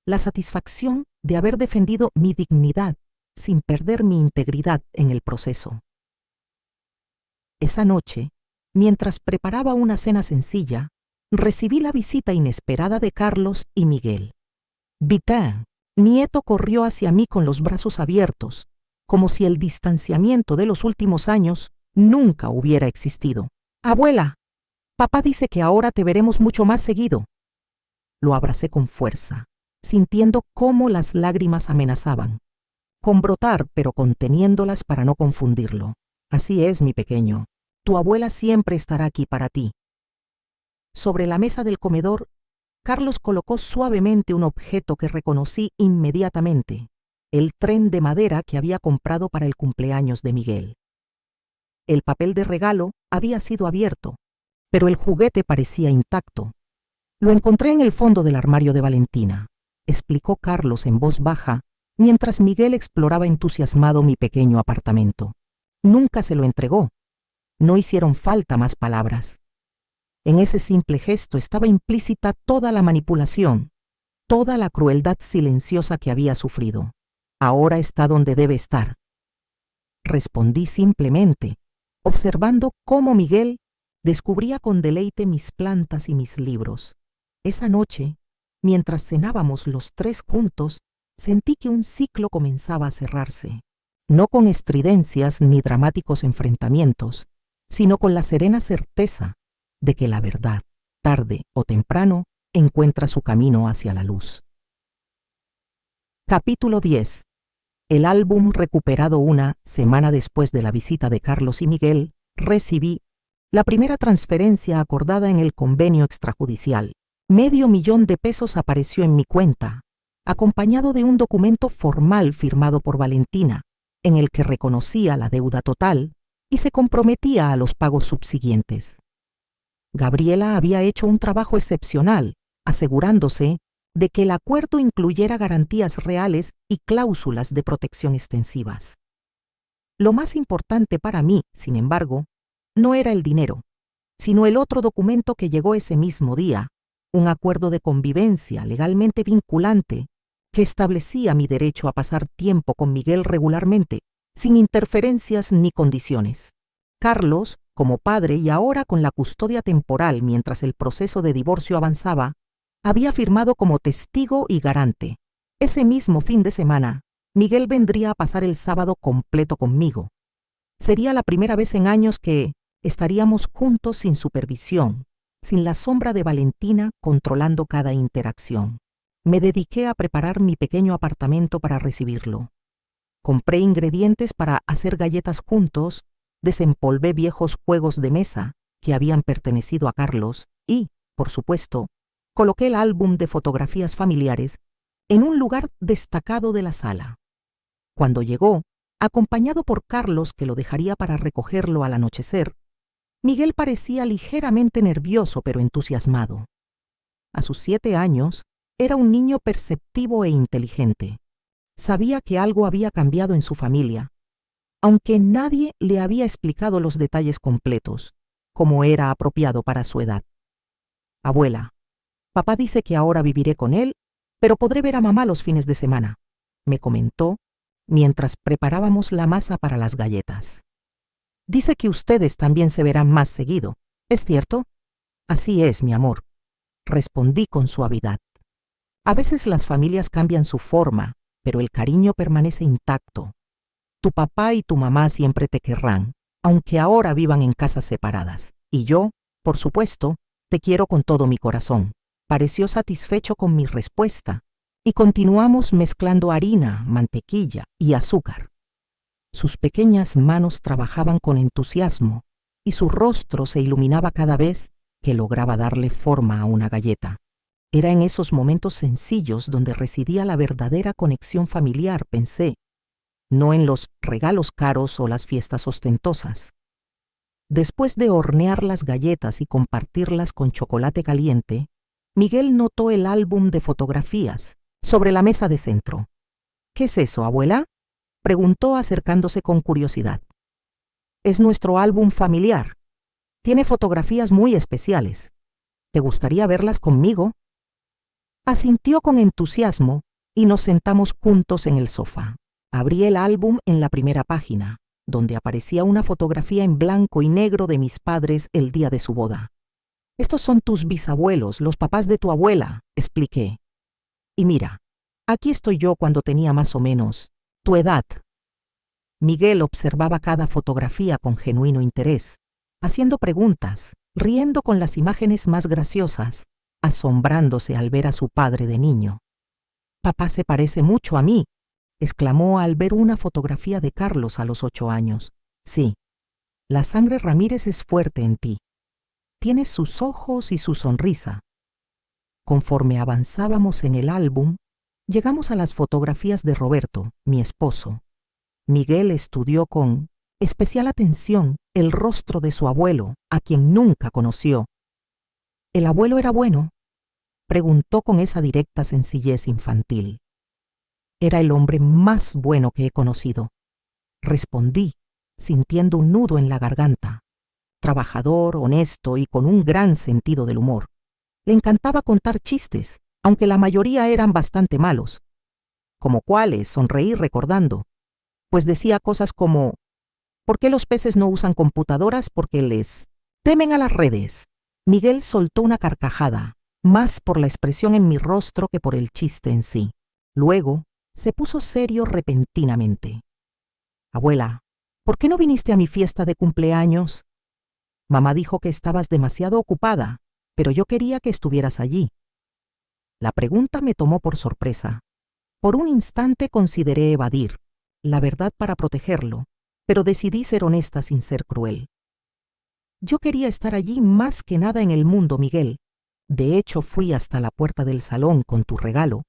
la satisfacción de haber defendido mi dignidad sin perder mi integridad en el proceso. Esa noche, mientras preparaba una cena sencilla, recibí la visita inesperada de Carlos y Miguel. Vitin, nieto, corrió hacia mí con los brazos abiertos, como si el distanciamiento de los últimos años nunca hubiera existido. Abuela, papá dice que ahora te veremos mucho más seguido. Lo abracé con fuerza, sintiendo cómo las lágrimas amenazaban con brotar, pero conteniéndolas para no confundirlo. Así es, mi pequeño. Tu abuela siempre estará aquí para ti. Sobre la mesa del comedor, Carlos colocó suavemente un objeto que reconocí inmediatamente, el tren de madera que había comprado para el cumpleaños de Miguel. El papel de regalo había sido abierto, pero el juguete parecía intacto. Lo encontré en el fondo del armario de Valentina, explicó Carlos en voz baja, mientras Miguel exploraba entusiasmado mi pequeño apartamento. Nunca se lo entregó. No hicieron falta más palabras. En ese simple gesto estaba implícita toda la manipulación, toda la crueldad silenciosa que había sufrido. Ahora está donde debe estar. Respondí simplemente, observando cómo Miguel descubría con deleite mis plantas y mis libros. Esa noche, mientras cenábamos los 3 juntos, sentí que un ciclo comenzaba a cerrarse, no con estridencias ni dramáticos enfrentamientos, sino con la serena certeza de que la verdad, tarde o temprano, encuentra su camino hacia la luz. Capítulo 10. El álbum recuperado una semana después de la visita de Carlos y Miguel, recibí la primera transferencia acordada en el convenio extrajudicial. $500,000 apareció en mi cuenta, acompañado de un documento formal firmado por Valentina, en el que reconocía la deuda total y se comprometía a los pagos subsiguientes. Gabriela había hecho un trabajo excepcional, asegurándose de que el acuerdo incluyera garantías reales y cláusulas de protección extensivas. Lo más importante para mí, sin embargo, no era el dinero, sino el otro documento que llegó ese mismo día, un acuerdo de convivencia legalmente vinculante que establecía mi derecho a pasar tiempo con Miguel regularmente, sin interferencias ni condiciones. Carlos, como padre y ahora con la custodia temporal mientras el proceso de divorcio avanzaba, había firmado como testigo y garante. Ese mismo fin de semana, Miguel vendría a pasar el sábado completo conmigo. Sería la primera vez en años que estaríamos juntos sin supervisión, sin la sombra de Valentina controlando cada interacción. Me dediqué a preparar mi pequeño apartamento para recibirlo. Compré ingredientes para hacer galletas juntos, desempolvé viejos juegos de mesa que habían pertenecido a Carlos y, por supuesto, coloqué el álbum de fotografías familiares en un lugar destacado de la sala. Cuando llegó, acompañado por Carlos, que lo dejaría para recogerlo al anochecer, Miguel parecía ligeramente nervioso pero entusiasmado. A sus 7 años, era un niño perceptivo e inteligente. Sabía que algo había cambiado en su familia, aunque nadie le había explicado los detalles completos, como era apropiado para su edad. Abuela, papá dice que ahora viviré con él, pero podré ver a mamá los fines de semana, me comentó mientras preparábamos la masa para las galletas. Dice que ustedes también se verán más seguido, ¿es cierto? Así es, mi amor, respondí con suavidad. A veces las familias cambian su forma, pero el cariño permanece intacto. Tu papá y tu mamá siempre te querrán, aunque ahora vivan en casas separadas. Y yo, por supuesto, te quiero con todo mi corazón. Pareció satisfecho con mi respuesta, y continuamos mezclando harina, mantequilla y azúcar. Sus pequeñas manos trabajaban con entusiasmo, y su rostro se iluminaba cada vez que lograba darle forma a una galleta. Era en esos momentos sencillos donde residía la verdadera conexión familiar, pensé, no en los regalos caros o las fiestas ostentosas. Después de hornear las galletas y compartirlas con chocolate caliente, Miguel notó el álbum de fotografías sobre la mesa de centro. ¿Qué es eso, abuela?, preguntó acercándose con curiosidad. Es nuestro álbum familiar. Tiene fotografías muy especiales. ¿Te gustaría verlas conmigo? Asintió con entusiasmo y nos sentamos juntos en el sofá. Abrí el álbum en la primera página, donde aparecía una fotografía en blanco y negro de mis padres el día de su boda. Estos son tus bisabuelos, los papás de tu abuela, expliqué. Y mira, aquí estoy yo cuando tenía más o menos tu edad. Miguel observaba cada fotografía con genuino interés, haciendo preguntas, riendo con las imágenes más graciosas, asombrándose al ver a su padre de niño. Papá se parece mucho a mí, exclamó al ver una fotografía de Carlos a los 8 años. Sí, la sangre Ramírez es fuerte en ti. Tienes sus ojos y su sonrisa. Conforme avanzábamos en el álbum, llegamos a las fotografías de Roberto, mi esposo. Miguel estudió con especial atención el rostro de su abuelo, a quien nunca conoció. ¿El abuelo era bueno?, preguntó con esa directa sencillez infantil. Era el hombre más bueno que he conocido, respondí, sintiendo un nudo en la garganta. Trabajador, honesto y con un gran sentido del humor. Le encantaba contar chistes, aunque la mayoría eran bastante malos. ¿Como cuáles?, sonreí recordando. Pues decía cosas como, ¿por qué los peces no usan computadoras? Porque les temen a las redes. Miguel soltó una carcajada, más por la expresión en mi rostro que por el chiste en sí. Luego, se puso serio repentinamente. Abuela, ¿por qué no viniste a mi fiesta de cumpleaños? Mamá dijo que estabas demasiado ocupada, pero yo quería que estuvieras allí. La pregunta me tomó por sorpresa. Por un instante consideré evadir la verdad para protegerlo, pero decidí ser honesta sin ser cruel. Yo quería estar allí más que nada en el mundo, Miguel. De hecho, fui hasta la puerta del salón con tu regalo,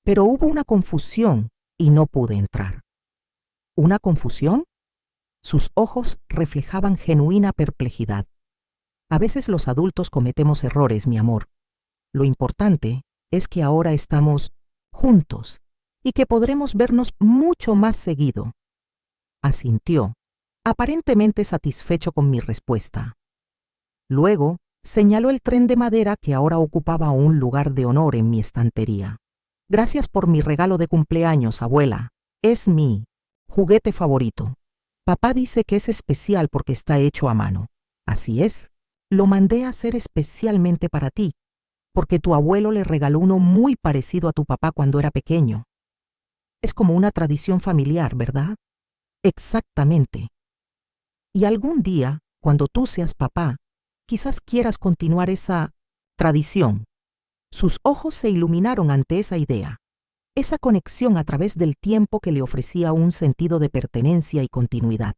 pero hubo una confusión y no pude entrar. ¿Una confusión? Sus ojos reflejaban genuina perplejidad. A veces los adultos cometemos errores, mi amor. Lo importante es que ahora estamos juntos y que podremos vernos mucho más seguido. Asintió, aparentemente satisfecho con mi respuesta. Luego, señaló el tren de madera que ahora ocupaba un lugar de honor en mi estantería. Gracias por mi regalo de cumpleaños, abuela. Es mi juguete favorito. Papá dice que es especial porque está hecho a mano. Así es. Lo mandé a hacer especialmente para ti, porque tu abuelo le regaló uno muy parecido a tu papá cuando era pequeño. Es como una tradición familiar, ¿verdad? Exactamente. Y algún día, cuando tú seas papá, quizás quieras continuar esa tradición. Sus ojos se iluminaron ante esa idea, esa conexión a través del tiempo que le ofrecía un sentido de pertenencia y continuidad.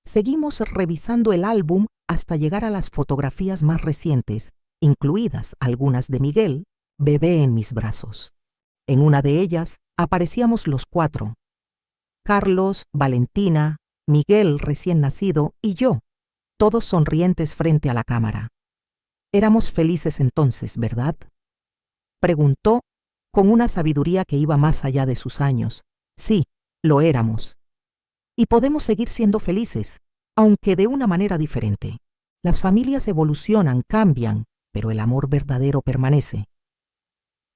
Seguimos revisando el álbum hasta llegar a las fotografías más recientes, incluidas algunas de Miguel, bebé en mis brazos. En una de ellas aparecíamos los 4. Carlos, Valentina, Miguel recién nacido y yo, todos sonrientes frente a la cámara. Éramos felices entonces, ¿verdad?, preguntó con una sabiduría que iba más allá de sus años. Sí, lo éramos. Y podemos seguir siendo felices, aunque de una manera diferente. Las familias evolucionan, cambian, pero el amor verdadero permanece.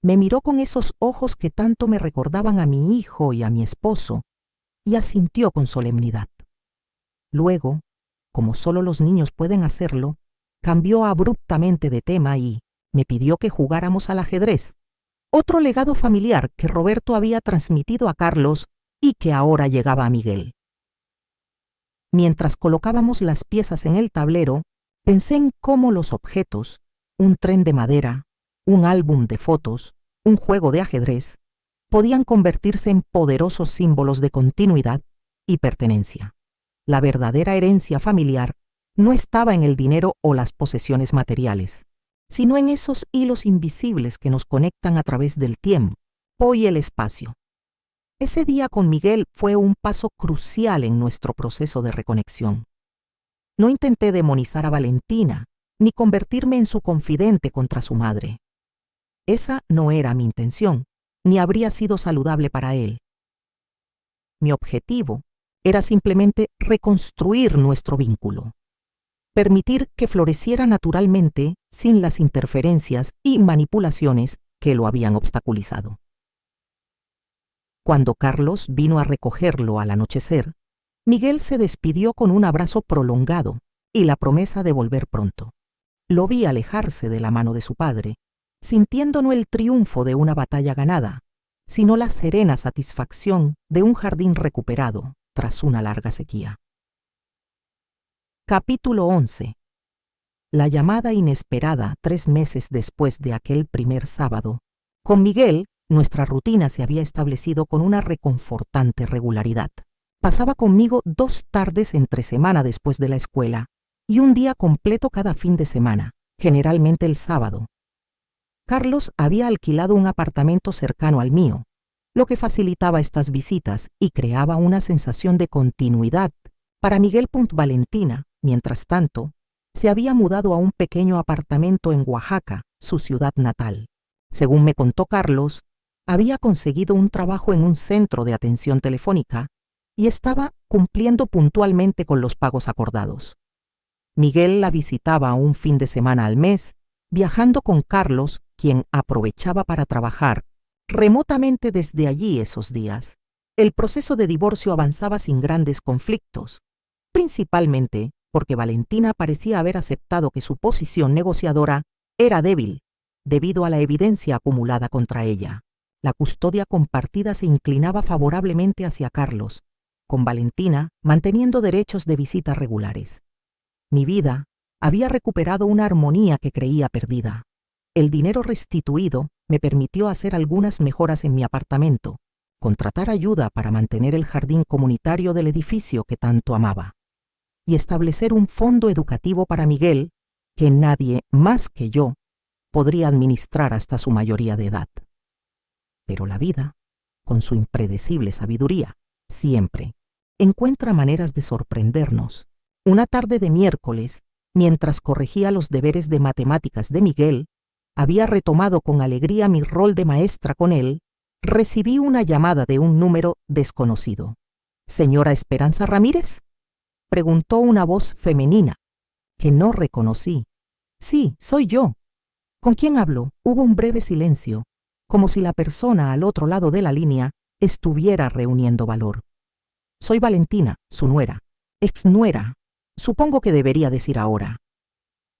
Me miró con esos ojos que tanto me recordaban a mi hijo y a mi esposo, y asintió con solemnidad. Luego, como solo los niños pueden hacerlo, cambió abruptamente de tema y me pidió que jugáramos al ajedrez, otro legado familiar que Roberto había transmitido a Carlos y que ahora llegaba a Miguel. Mientras colocábamos las piezas en el tablero, pensé en cómo los objetos, un tren de madera, un álbum de fotos, un juego de ajedrez, podían convertirse en poderosos símbolos de continuidad y pertenencia. La verdadera herencia familiar no estaba en el dinero o las posesiones materiales, sino en esos hilos invisibles que nos conectan a través del tiempo y el espacio. Ese día con Miguel fue un paso crucial en nuestro proceso de reconexión. No intenté demonizar a Valentina, ni convertirme en su confidente contra su madre. Esa no era mi intención, ni habría sido saludable para él. Mi objetivo era simplemente reconstruir nuestro vínculo, permitir que floreciera naturalmente sin las interferencias y manipulaciones que lo habían obstaculizado. Cuando Carlos vino a recogerlo al anochecer, Miguel se despidió con un abrazo prolongado y la promesa de volver pronto. Lo vi alejarse de la mano de su padre, sintiendo no el triunfo de una batalla ganada, sino la serena satisfacción de un jardín recuperado tras una larga sequía. Capítulo 11. La llamada inesperada 3 meses después de aquel primer sábado. Con Miguel, nuestra rutina se había establecido con una reconfortante regularidad. Pasaba conmigo 2 tardes entre semana después de la escuela y un día completo cada fin de semana, generalmente el sábado. Carlos había alquilado un apartamento cercano al mío, lo que facilitaba estas visitas y creaba una sensación de continuidad. Para Miguel. Valentina, mientras tanto, se había mudado a un pequeño apartamento en Oaxaca, su ciudad natal. Según me contó Carlos, había conseguido un trabajo en un centro de atención telefónica y estaba cumpliendo puntualmente con los pagos acordados. Miguel la visitaba un fin de semana al mes, viajando con Carlos, quien aprovechaba para trabajar remotamente desde allí esos días. El proceso de divorcio avanzaba sin grandes conflictos, principalmente porque Valentina parecía haber aceptado que su posición negociadora era débil, debido a la evidencia acumulada contra ella. La custodia compartida se inclinaba favorablemente hacia Carlos, con Valentina manteniendo derechos de visita regulares. Mi vida había recuperado una armonía que creía perdida. El dinero restituido me permitió hacer algunas mejoras en mi apartamento, contratar ayuda para mantener el jardín comunitario del edificio que tanto amaba, y establecer un fondo educativo para Miguel que nadie más que yo podría administrar hasta su mayoría de edad. Pero la vida, con su impredecible sabiduría, siempre encuentra maneras de sorprendernos. Una tarde de miércoles, mientras corregía los deberes de matemáticas de Miguel, había retomado con alegría mi rol de maestra con él, recibí una llamada de un número desconocido. ¿Señora Esperanza Ramírez?, preguntó una voz femenina, que no reconocí. Sí, soy yo. ¿Con quién hablo? Hubo un breve silencio, como si la persona al otro lado de la línea estuviera reuniendo valor. Soy Valentina, su nuera, exnuera, supongo que debería decir ahora.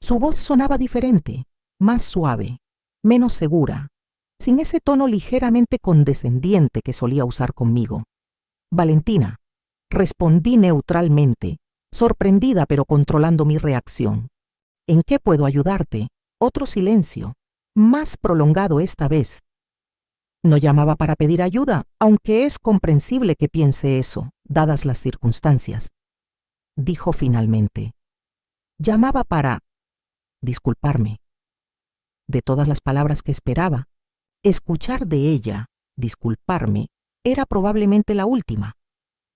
Su voz sonaba diferente, más suave, menos segura, sin ese tono ligeramente condescendiente que solía usar conmigo. Valentina, respondí neutralmente, sorprendida pero controlando mi reacción. ¿En qué puedo ayudarte? Otro silencio, más prolongado esta vez. No llamaba para pedir ayuda, aunque es comprensible que piense eso, dadas las circunstancias. Dijo finalmente. Llamaba para disculparme. De todas las palabras que esperaba, escuchar de ella, disculparme, era probablemente la última.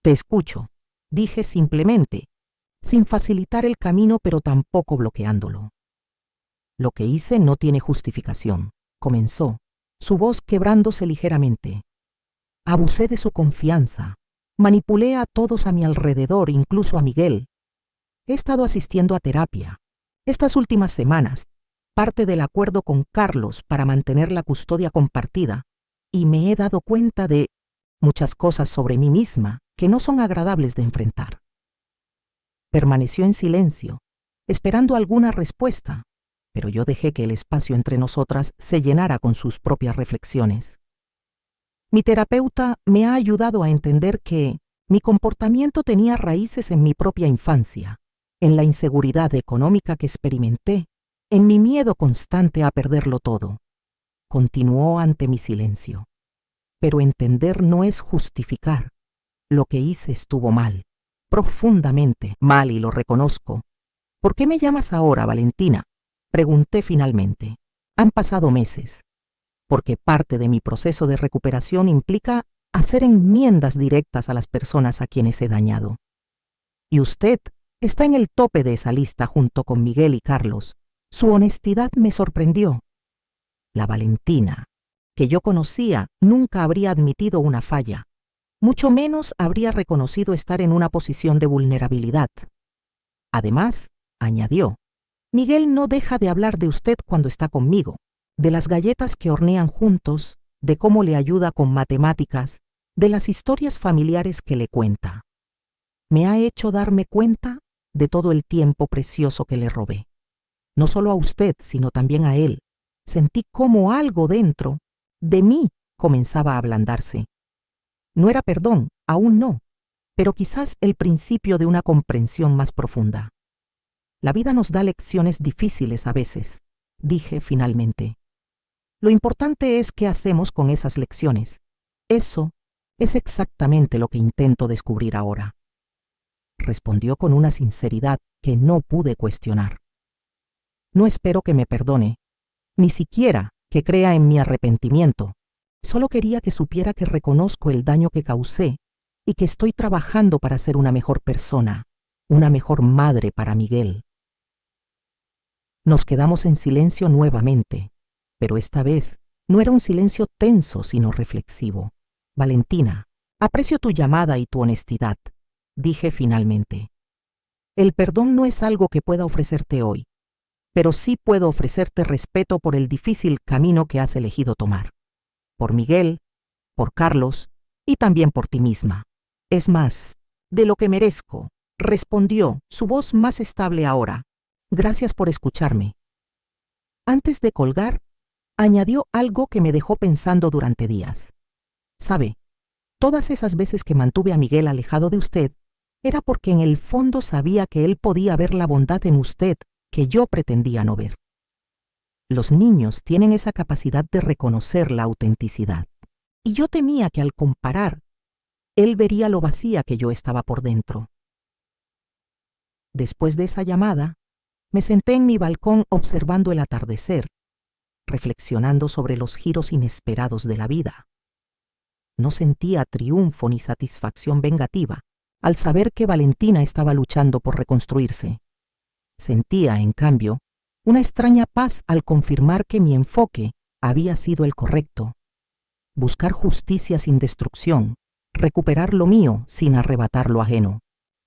Te escucho, dije simplemente, sin facilitar el camino pero tampoco bloqueándolo. Lo que hice no tiene justificación, comenzó, su voz quebrándose ligeramente. Abusé de su confianza. Manipulé a todos a mi alrededor, incluso a Miguel. He estado asistiendo a terapia. Estas últimas semanas, parte del acuerdo con Carlos para mantener la custodia compartida, y me he dado cuenta de muchas cosas sobre mí misma que no son agradables de enfrentar. Permaneció en silencio, esperando alguna respuesta, pero yo dejé que el espacio entre nosotras se llenara con sus propias reflexiones. Mi terapeuta me ha ayudado a entender que mi comportamiento tenía raíces en mi propia infancia, en la inseguridad económica que experimenté, en mi miedo constante a perderlo todo. Continuó ante mi silencio. Pero entender no es justificar. Lo que hice estuvo mal, profundamente mal, y lo reconozco. ¿Por qué me llamas ahora, Valentina?, pregunté finalmente. Han pasado meses. Porque parte de mi proceso de recuperación implica hacer enmiendas directas a las personas a quienes he dañado. Y usted está en el tope de esa lista junto con Miguel y Carlos. Su honestidad me sorprendió. La Valentina que yo conocía nunca habría admitido una falla, mucho menos habría reconocido estar en una posición de vulnerabilidad. Además, añadió, Miguel no deja de hablar de usted cuando está conmigo, de las galletas que hornean juntos, de cómo le ayuda con matemáticas, de las historias familiares que le cuenta. Me ha hecho darme cuenta de todo el tiempo precioso que le robé. No solo a usted, sino también a él. Sentí como algo dentro de mí comenzaba a ablandarse. No era perdón, aún no, pero quizás el principio de una comprensión más profunda. La vida nos da lecciones difíciles a veces, dije finalmente. Lo importante es qué hacemos con esas lecciones. Eso es exactamente lo que intento descubrir ahora. Respondió con una sinceridad que no pude cuestionar. No espero que me perdone, ni siquiera que crea en mi arrepentimiento. Solo quería que supiera que reconozco el daño que causé y que estoy trabajando para ser una mejor persona, una mejor madre para Miguel. Nos quedamos en silencio nuevamente, pero esta vez no era un silencio tenso, sino reflexivo. Valentina, aprecio tu llamada y tu honestidad, dije finalmente. El perdón no es algo que pueda ofrecerte hoy, pero sí puedo ofrecerte respeto por el difícil camino que has elegido tomar. Por Miguel, por Carlos y también por ti misma. Es más, de lo que merezco, respondió, su voz más estable ahora. Gracias por escucharme. Antes de colgar, añadió algo que me dejó pensando durante días. Sabe, todas esas veces que mantuve a Miguel alejado de usted, era porque en el fondo sabía que él podía ver la bondad en usted que yo pretendía no ver. Los niños tienen esa capacidad de reconocer la autenticidad, y yo temía que al comparar, él vería lo vacía que yo estaba por dentro. Después de esa llamada, me senté en mi balcón observando el atardecer, reflexionando sobre los giros inesperados de la vida. No sentía triunfo ni satisfacción vengativa al saber que Valentina estaba luchando por reconstruirse. Sentía, en cambio, una extraña paz al confirmar que mi enfoque había sido el correcto. Buscar justicia sin destrucción, recuperar lo mío sin arrebatar lo ajeno.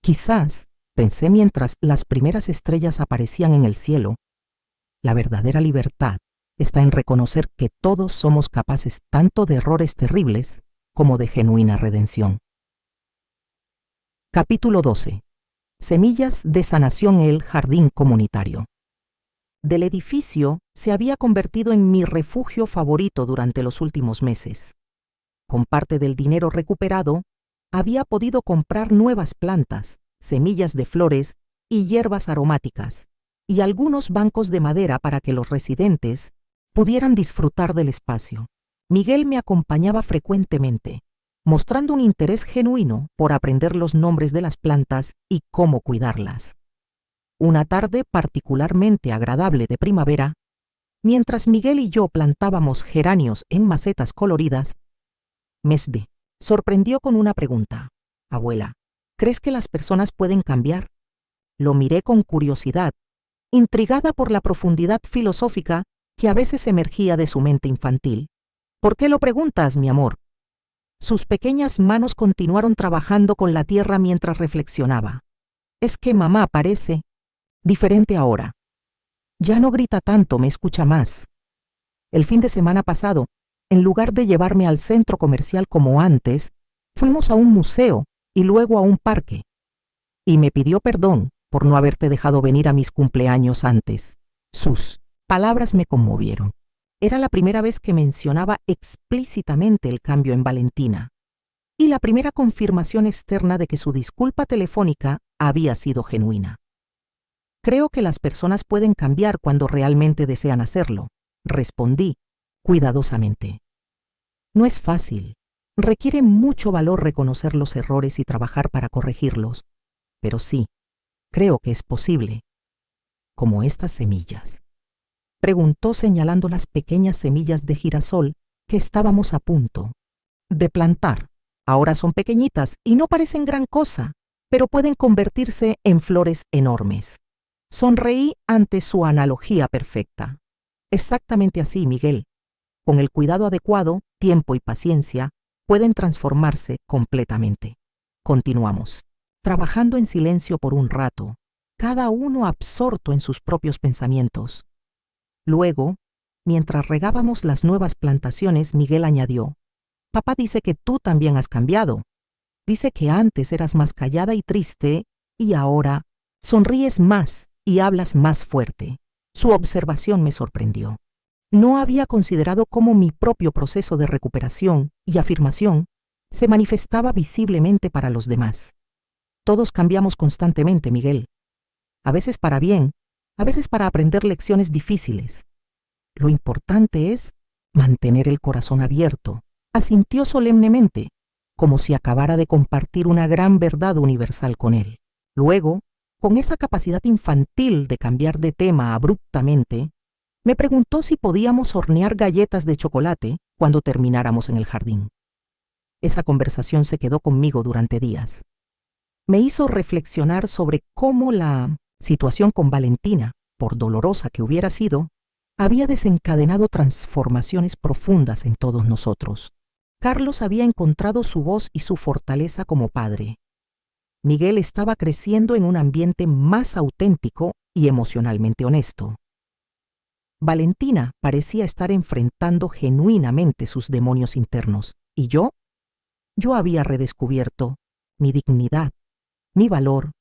Quizás, pensé mientras las primeras estrellas aparecían en el cielo, la verdadera libertad está en reconocer que todos somos capaces tanto de errores terribles como de genuina redención. Capítulo 12. Semillas de sanación, el jardín comunitario. Del edificio se había convertido en mi refugio favorito durante los últimos meses. Con parte del dinero recuperado, había podido comprar nuevas plantas, semillas de flores y hierbas aromáticas, y algunos bancos de madera para que los residentes pudieran disfrutar del espacio. Miguel me acompañaba frecuentemente, mostrando un interés genuino por aprender los nombres de las plantas y cómo cuidarlas. Una tarde particularmente agradable de primavera, mientras Miguel y yo plantábamos geranios en macetas coloridas, Mesde sorprendió con una pregunta. Abuela, ¿crees que las personas pueden cambiar? Lo miré con curiosidad, intrigada por la profundidad filosófica que a veces emergía de su mente infantil. ¿Por qué lo preguntas, mi amor? Sus pequeñas manos continuaron trabajando con la tierra mientras reflexionaba. Es que mamá parece diferente ahora. Ya no grita tanto, me escucha más. El fin de semana pasado, en lugar de llevarme al centro comercial como antes, fuimos a un museo y luego a un parque. Y me pidió perdón por no haberte dejado venir a mis cumpleaños antes. Sus palabras me conmovieron. Era la primera vez que mencionaba explícitamente el cambio en Valentina, y la primera confirmación externa de que su disculpa telefónica había sido genuina. Creo que las personas pueden cambiar cuando realmente desean hacerlo, respondí cuidadosamente. No es fácil. Requiere mucho valor reconocer los errores y trabajar para corregirlos, pero sí, creo que es posible. Como estas semillas. Preguntó señalando las pequeñas semillas de girasol que estábamos a punto de plantar. Ahora son pequeñitas y no parecen gran cosa, pero pueden convertirse en flores enormes. Sonreí ante su analogía perfecta. Exactamente así, Miguel. Con el cuidado adecuado, tiempo y paciencia, pueden transformarse completamente. Continuamos, trabajando en silencio por un rato, cada uno absorto en sus propios pensamientos. Luego, mientras regábamos las nuevas plantaciones, Miguel añadió, «Papá dice que tú también has cambiado. Dice que antes eras más callada y triste y ahora sonríes más y hablas más fuerte». Su observación me sorprendió. No había considerado cómo mi propio proceso de recuperación y afirmación se manifestaba visiblemente para los demás. Todos cambiamos constantemente, Miguel. A veces para bien, a veces para aprender lecciones difíciles. Lo importante es mantener el corazón abierto, asintió solemnemente, como si acabara de compartir una gran verdad universal con él. Luego, con esa capacidad infantil de cambiar de tema abruptamente, me preguntó si podíamos hornear galletas de chocolate cuando termináramos en el jardín. Esa conversación se quedó conmigo durante días. Me hizo reflexionar sobre cómo la situación con Valentina, por dolorosa que hubiera sido, había desencadenado transformaciones profundas en todos nosotros. Carlos había encontrado su voz y su fortaleza como padre. Miguel estaba creciendo en un ambiente más auténtico y emocionalmente honesto. Valentina parecía estar enfrentando genuinamente sus demonios internos, y yo había redescubierto mi dignidad, mi valor,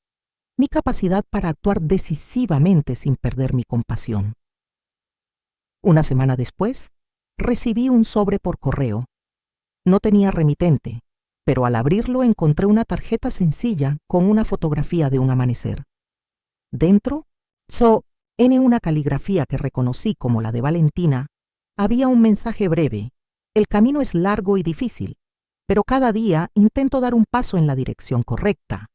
mi capacidad para actuar decisivamente sin perder mi compasión. Una semana después, recibí un sobre por correo. No tenía remitente, pero al abrirlo encontré una tarjeta sencilla con una fotografía de un amanecer. Dentro, en una caligrafía que reconocí como la de Valentina, había un mensaje breve. El camino es largo y difícil, pero cada día intento dar un paso en la dirección correcta.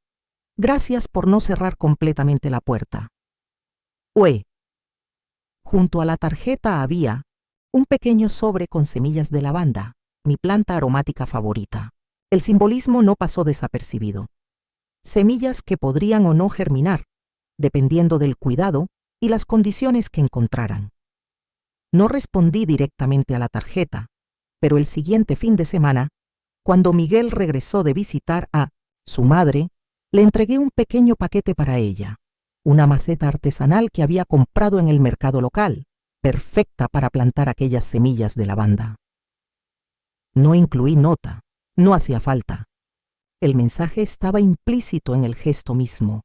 Gracias por no cerrar completamente la puerta. Ue. Junto a la tarjeta había un pequeño sobre con semillas de lavanda, mi planta aromática favorita. El simbolismo no pasó desapercibido. Semillas que podrían o no germinar, dependiendo del cuidado y las condiciones que encontraran. No respondí directamente a la tarjeta, pero el siguiente fin de semana, cuando Miguel regresó de visitar a su madre, le entregué un pequeño paquete para ella, una maceta artesanal que había comprado en el mercado local, perfecta para plantar aquellas semillas de lavanda. No incluí nota, no hacía falta. El mensaje estaba implícito en el gesto mismo.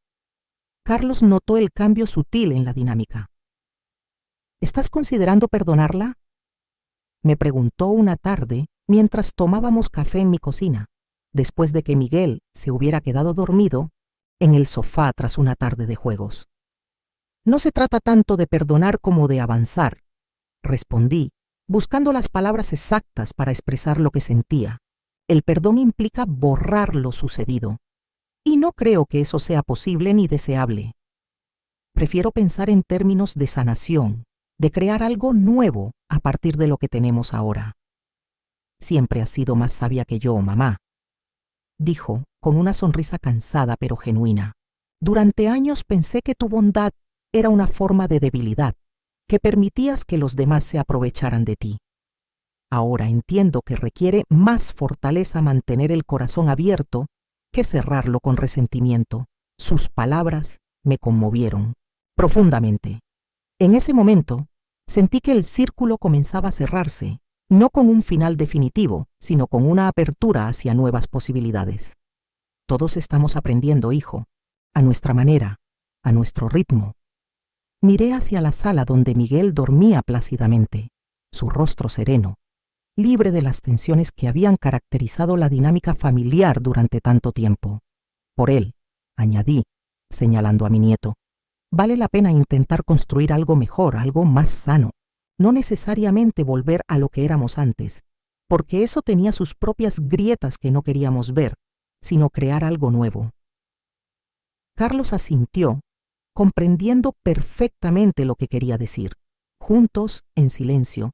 Carlos notó el cambio sutil en la dinámica. ¿Estás considerando perdonarla?, me preguntó una tarde mientras tomábamos café en mi cocina, después de que Miguel se hubiera quedado dormido en el sofá tras una tarde de juegos. No se trata tanto de perdonar como de avanzar, respondí, buscando las palabras exactas para expresar lo que sentía. El perdón implica borrar lo sucedido, y no creo que eso sea posible ni deseable. Prefiero pensar en términos de sanación, de crear algo nuevo a partir de lo que tenemos ahora. Siempre has sido más sabia que yo, mamá, dijo con una sonrisa cansada pero genuina. Durante años pensé que tu bondad era una forma de debilidad, que permitías que los demás se aprovecharan de ti. Ahora entiendo que requiere más fortaleza mantener el corazón abierto que cerrarlo con resentimiento. Sus palabras me conmovieron profundamente. En ese momento, sentí que el círculo comenzaba a cerrarse, no con un final definitivo, sino con una apertura hacia nuevas posibilidades. Todos estamos aprendiendo, hijo, a nuestra manera, a nuestro ritmo. Miré hacia la sala donde Miguel dormía plácidamente, su rostro sereno, libre de las tensiones que habían caracterizado la dinámica familiar durante tanto tiempo. Por él, añadí, señalando a mi nieto, vale la pena intentar construir algo mejor, algo más sano, no necesariamente volver a lo que éramos antes, porque eso tenía sus propias grietas que no queríamos ver, sino crear algo nuevo. Carlos asintió, comprendiendo perfectamente lo que quería decir. Juntos, en silencio,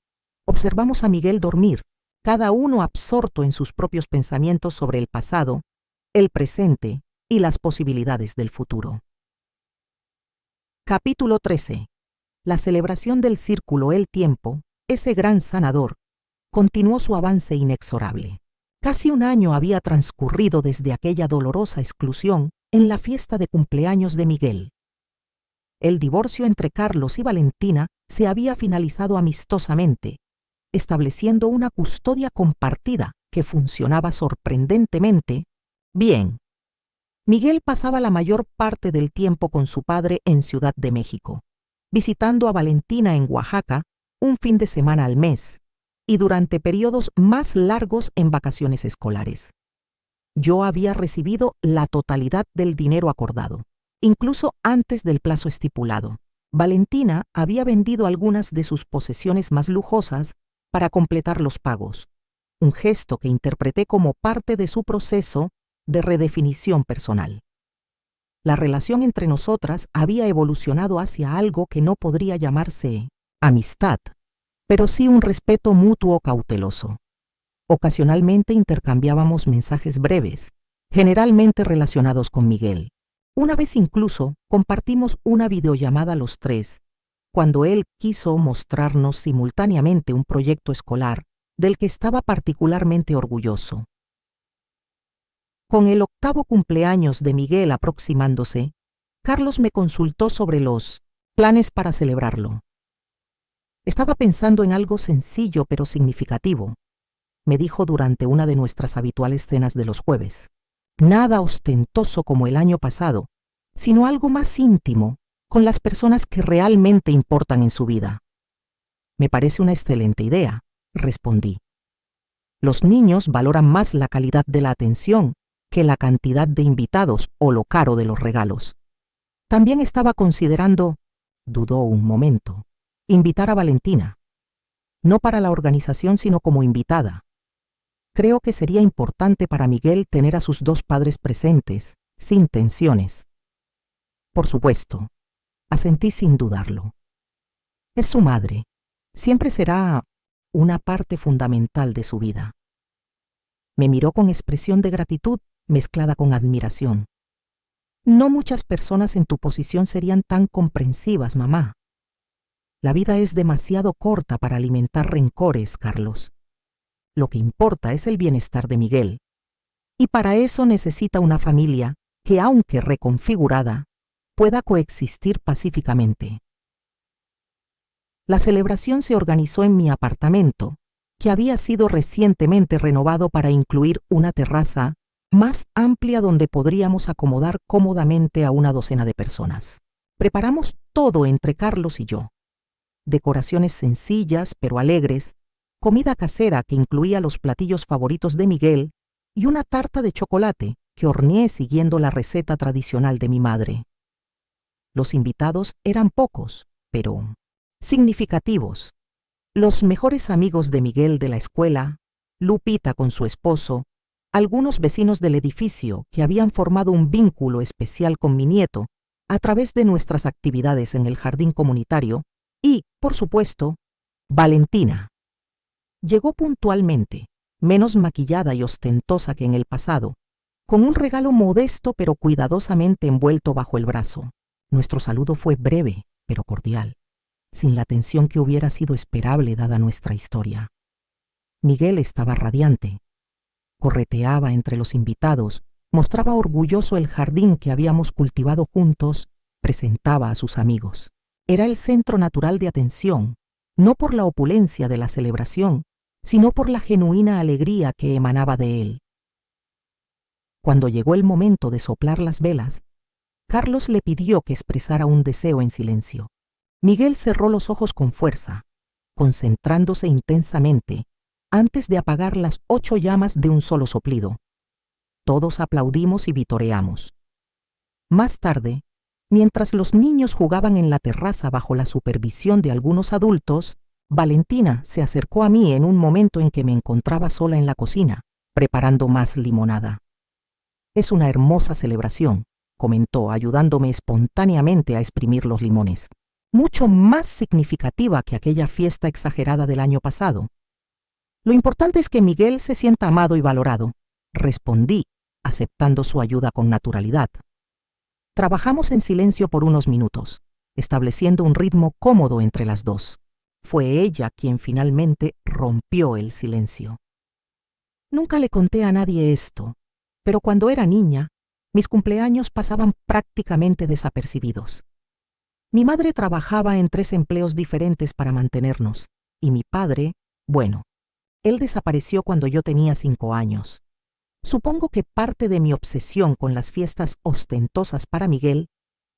observamos a Miguel dormir, cada uno absorto en sus propios pensamientos sobre el pasado, el presente y las posibilidades del futuro. Capítulo 13. La celebración del círculo El Tiempo, ese gran sanador, continuó su avance inexorable. Casi un año había transcurrido desde aquella dolorosa exclusión en la fiesta de cumpleaños de Miguel. El divorcio entre Carlos y Valentina se había finalizado amistosamente, estableciendo una custodia compartida que funcionaba sorprendentemente bien. Miguel pasaba la mayor parte del tiempo con su padre en Ciudad de México, visitando a Valentina en Oaxaca un fin de semana al mes y durante periodos más largos en vacaciones escolares. Yo había recibido la totalidad del dinero acordado, incluso antes del plazo estipulado. Valentina había vendido algunas de sus posesiones más lujosas para completar los pagos, un gesto que interpreté como parte de su proceso de redefinición personal. La relación entre nosotras había evolucionado hacia algo que no podría llamarse amistad, pero sí un respeto mutuo cauteloso. Ocasionalmente intercambiábamos mensajes breves, generalmente relacionados con Miguel. Una vez incluso compartimos una videollamada los tres, cuando él quiso mostrarnos simultáneamente un proyecto escolar del que estaba particularmente orgulloso. Con el 8º cumpleaños de Miguel aproximándose, Carlos me consultó sobre los planes para celebrarlo. Estaba pensando en algo sencillo pero significativo, me dijo durante una de nuestras habituales cenas de los jueves. Nada ostentoso como el año pasado, sino algo más íntimo con las personas que realmente importan en su vida. Me parece una excelente idea, respondí. Los niños valoran más la calidad de la atención que la cantidad de invitados o lo caro de los regalos. También estaba considerando, dudó un momento, invitar a Valentina. No para la organización, sino como invitada. Creo que sería importante para Miguel tener a sus dos padres presentes, sin tensiones. Por supuesto, asentí sin dudarlo. Es su madre. Siempre será una parte fundamental de su vida. Me miró con expresión de gratitud mezclada con admiración. No muchas personas en tu posición serían tan comprensivas, mamá. La vida es demasiado corta para alimentar rencores, Carlos. Lo que importa es el bienestar de Miguel. Y para eso necesita una familia que, aunque reconfigurada, pueda coexistir pacíficamente. La celebración se organizó en mi apartamento, que había sido recientemente renovado para incluir una terraza más amplia donde podríamos acomodar cómodamente a una docena de personas. Preparamos todo entre Carlos y yo. Decoraciones sencillas pero alegres, comida casera que incluía los platillos favoritos de Miguel y una tarta de chocolate que horneé siguiendo la receta tradicional de mi madre. Los invitados eran pocos, pero significativos. Los mejores amigos de Miguel de la escuela, Lupita con su esposo, algunos vecinos del edificio que habían formado un vínculo especial con mi nieto a través de nuestras actividades en el jardín comunitario y, por supuesto, Valentina. Llegó puntualmente, menos maquillada y ostentosa que en el pasado, con un regalo modesto pero cuidadosamente envuelto bajo el brazo. Nuestro saludo fue breve pero cordial, sin la tensión que hubiera sido esperable dada nuestra historia. Miguel estaba radiante. Correteaba entre los invitados, mostraba orgulloso el jardín que habíamos cultivado juntos, presentaba a sus amigos. Era el centro natural de atención, no por la opulencia de la celebración, sino por la genuina alegría que emanaba de él. Cuando llegó el momento de soplar las velas, Carlos le pidió que expresara un deseo en silencio. Miguel cerró los ojos con fuerza, concentrándose intensamente, antes de apagar las 8 llamas de un solo soplido. Todos aplaudimos y vitoreamos. Más tarde, mientras los niños jugaban en la terraza bajo la supervisión de algunos adultos, Valentina se acercó a mí en un momento en que me encontraba sola en la cocina, preparando más limonada. «Es una hermosa celebración», comentó, ayudándome espontáneamente a exprimir los limones. «Mucho más significativa que aquella fiesta exagerada del año pasado. Lo importante es que Miguel se sienta amado y valorado», respondí, aceptando su ayuda con naturalidad. Trabajamos en silencio por unos minutos, estableciendo un ritmo cómodo entre las dos. Fue ella quien finalmente rompió el silencio. «Nunca le conté a nadie esto, pero cuando era niña, mis cumpleaños pasaban prácticamente desapercibidos. Mi madre trabajaba en 3 empleos diferentes para mantenernos, y mi padre, bueno, él desapareció cuando yo tenía 5 años. Supongo que parte de mi obsesión con las fiestas ostentosas para Miguel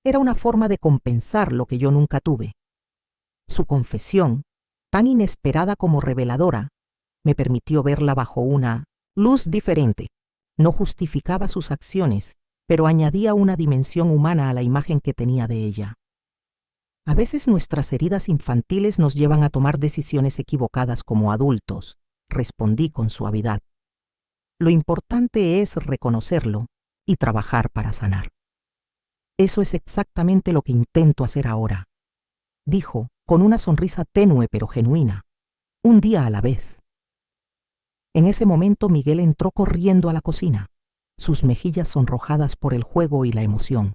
era una forma de compensar lo que yo nunca tuve. Su confesión, tan inesperada como reveladora, me permitió verla bajo una luz diferente. No justificaba sus acciones, pero añadía una dimensión humana a la imagen que tenía de ella. A veces nuestras heridas infantiles nos llevan a tomar decisiones equivocadas como adultos, respondí con suavidad. Lo importante es reconocerlo y trabajar para sanar. Eso es exactamente lo que intento hacer ahora, dijo, con una sonrisa tenue pero genuina, un día a la vez. En ese momento Miguel entró corriendo a la cocina, sus mejillas sonrojadas por el juego y la emoción.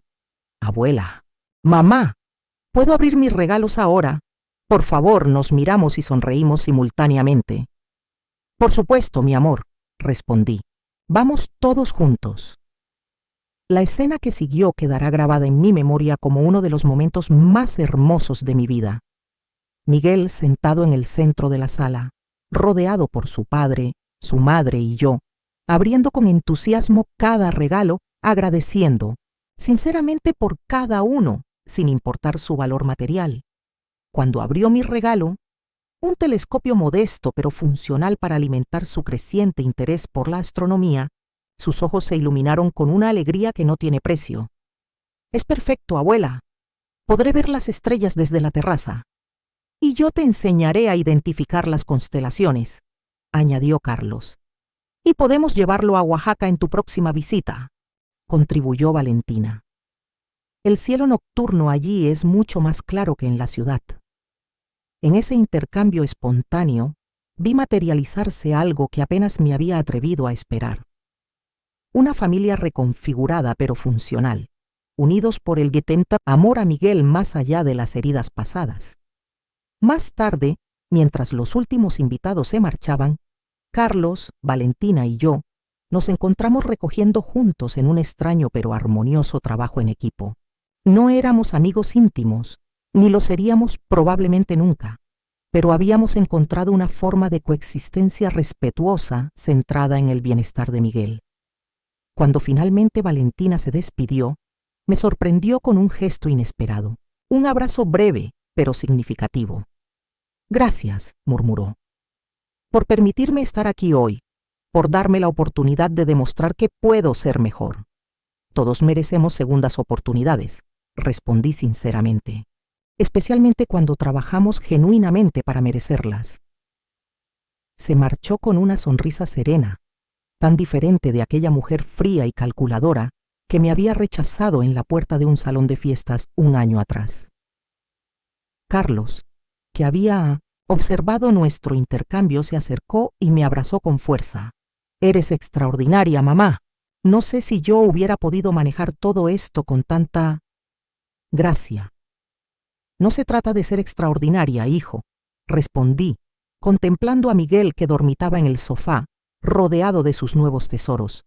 «Abuela, mamá, ¿puedo abrir mis regalos ahora? Por favor», nos miramos y sonreímos simultáneamente. «Por supuesto, mi amor», respondí. «Vamos todos juntos». La escena que siguió quedará grabada en mi memoria como uno de los momentos más hermosos de mi vida. Miguel sentado en el centro de la sala, rodeado por su padre, su madre y yo, abriendo con entusiasmo cada regalo, agradeciendo, sinceramente por cada uno, sin importar su valor material. Cuando abrió mi regalo, un telescopio modesto pero funcional para alimentar su creciente interés por la astronomía, sus ojos se iluminaron con una alegría que no tiene precio. «Es perfecto, abuela. Podré ver las estrellas desde la terraza. Y yo te enseñaré a identificar las constelaciones», añadió Carlos. «Y podemos llevarlo a Oaxaca en tu próxima visita», contribuyó Valentina. «El cielo nocturno allí es mucho más claro que en la ciudad». En ese intercambio espontáneo, vi materializarse algo que apenas me había atrevido a esperar. Una familia reconfigurada pero funcional, unidos por el getenta amor a Miguel más allá de las heridas pasadas. Más tarde, mientras los últimos invitados se marchaban, Carlos, Valentina y yo nos encontramos recogiendo juntos en un extraño pero armonioso trabajo en equipo. No éramos amigos íntimos, ni lo seríamos probablemente nunca, pero habíamos encontrado una forma de coexistencia respetuosa centrada en el bienestar de Miguel. Cuando finalmente Valentina se despidió, me sorprendió con un gesto inesperado, un abrazo breve pero significativo. «Gracias», murmuró, «por permitirme estar aquí hoy, por darme la oportunidad de demostrar que puedo ser mejor». «Todos merecemos segundas oportunidades», respondí sinceramente, «especialmente cuando trabajamos genuinamente para merecerlas». Se marchó con una sonrisa serena, tan diferente de aquella mujer fría y calculadora que me había rechazado en la puerta de un salón de fiestas un año atrás. Carlos, que había observado nuestro intercambio, se acercó y me abrazó con fuerza. «Eres extraordinaria, mamá. No sé si yo hubiera podido manejar todo esto con tanta gracia». «No se trata de ser extraordinaria, hijo», respondí, contemplando a Miguel que dormitaba en el sofá, rodeado de sus nuevos tesoros.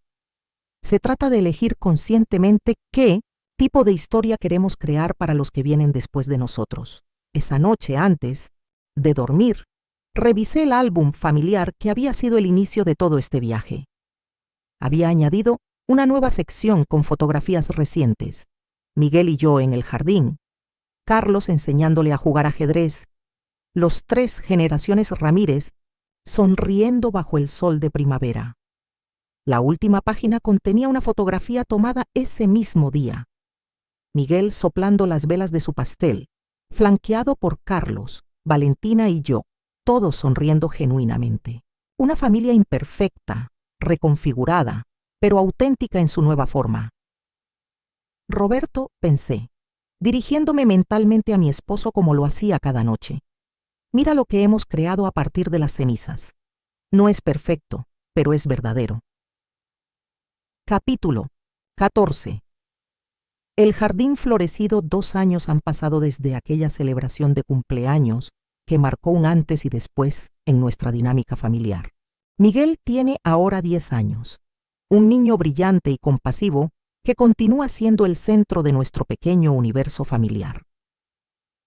Se trata de elegir conscientemente qué tipo de historia queremos crear para los que vienen después de nosotros. Esa noche, antes de dormir, revisé el álbum familiar que había sido el inicio de todo este viaje. Había añadido una nueva sección con fotografías recientes. Miguel y yo en el jardín, Carlos enseñándole a jugar ajedrez, los 3 generaciones Ramírez sonriendo bajo el sol de primavera. La última página contenía una fotografía tomada ese mismo día. Miguel soplando las velas de su pastel, flanqueado por Carlos, Valentina y yo, todos sonriendo genuinamente. Una familia imperfecta, reconfigurada, pero auténtica en su nueva forma. Roberto, pensé, dirigiéndome mentalmente a mi esposo como lo hacía cada noche. Mira lo que hemos creado a partir de las cenizas. No es perfecto, pero es verdadero. Capítulo 14. El jardín florecido. 2 años han pasado desde aquella celebración de cumpleaños que marcó un antes y después en nuestra dinámica familiar. Miguel tiene ahora 10 años, un niño brillante y compasivo que continúa siendo el centro de nuestro pequeño universo familiar.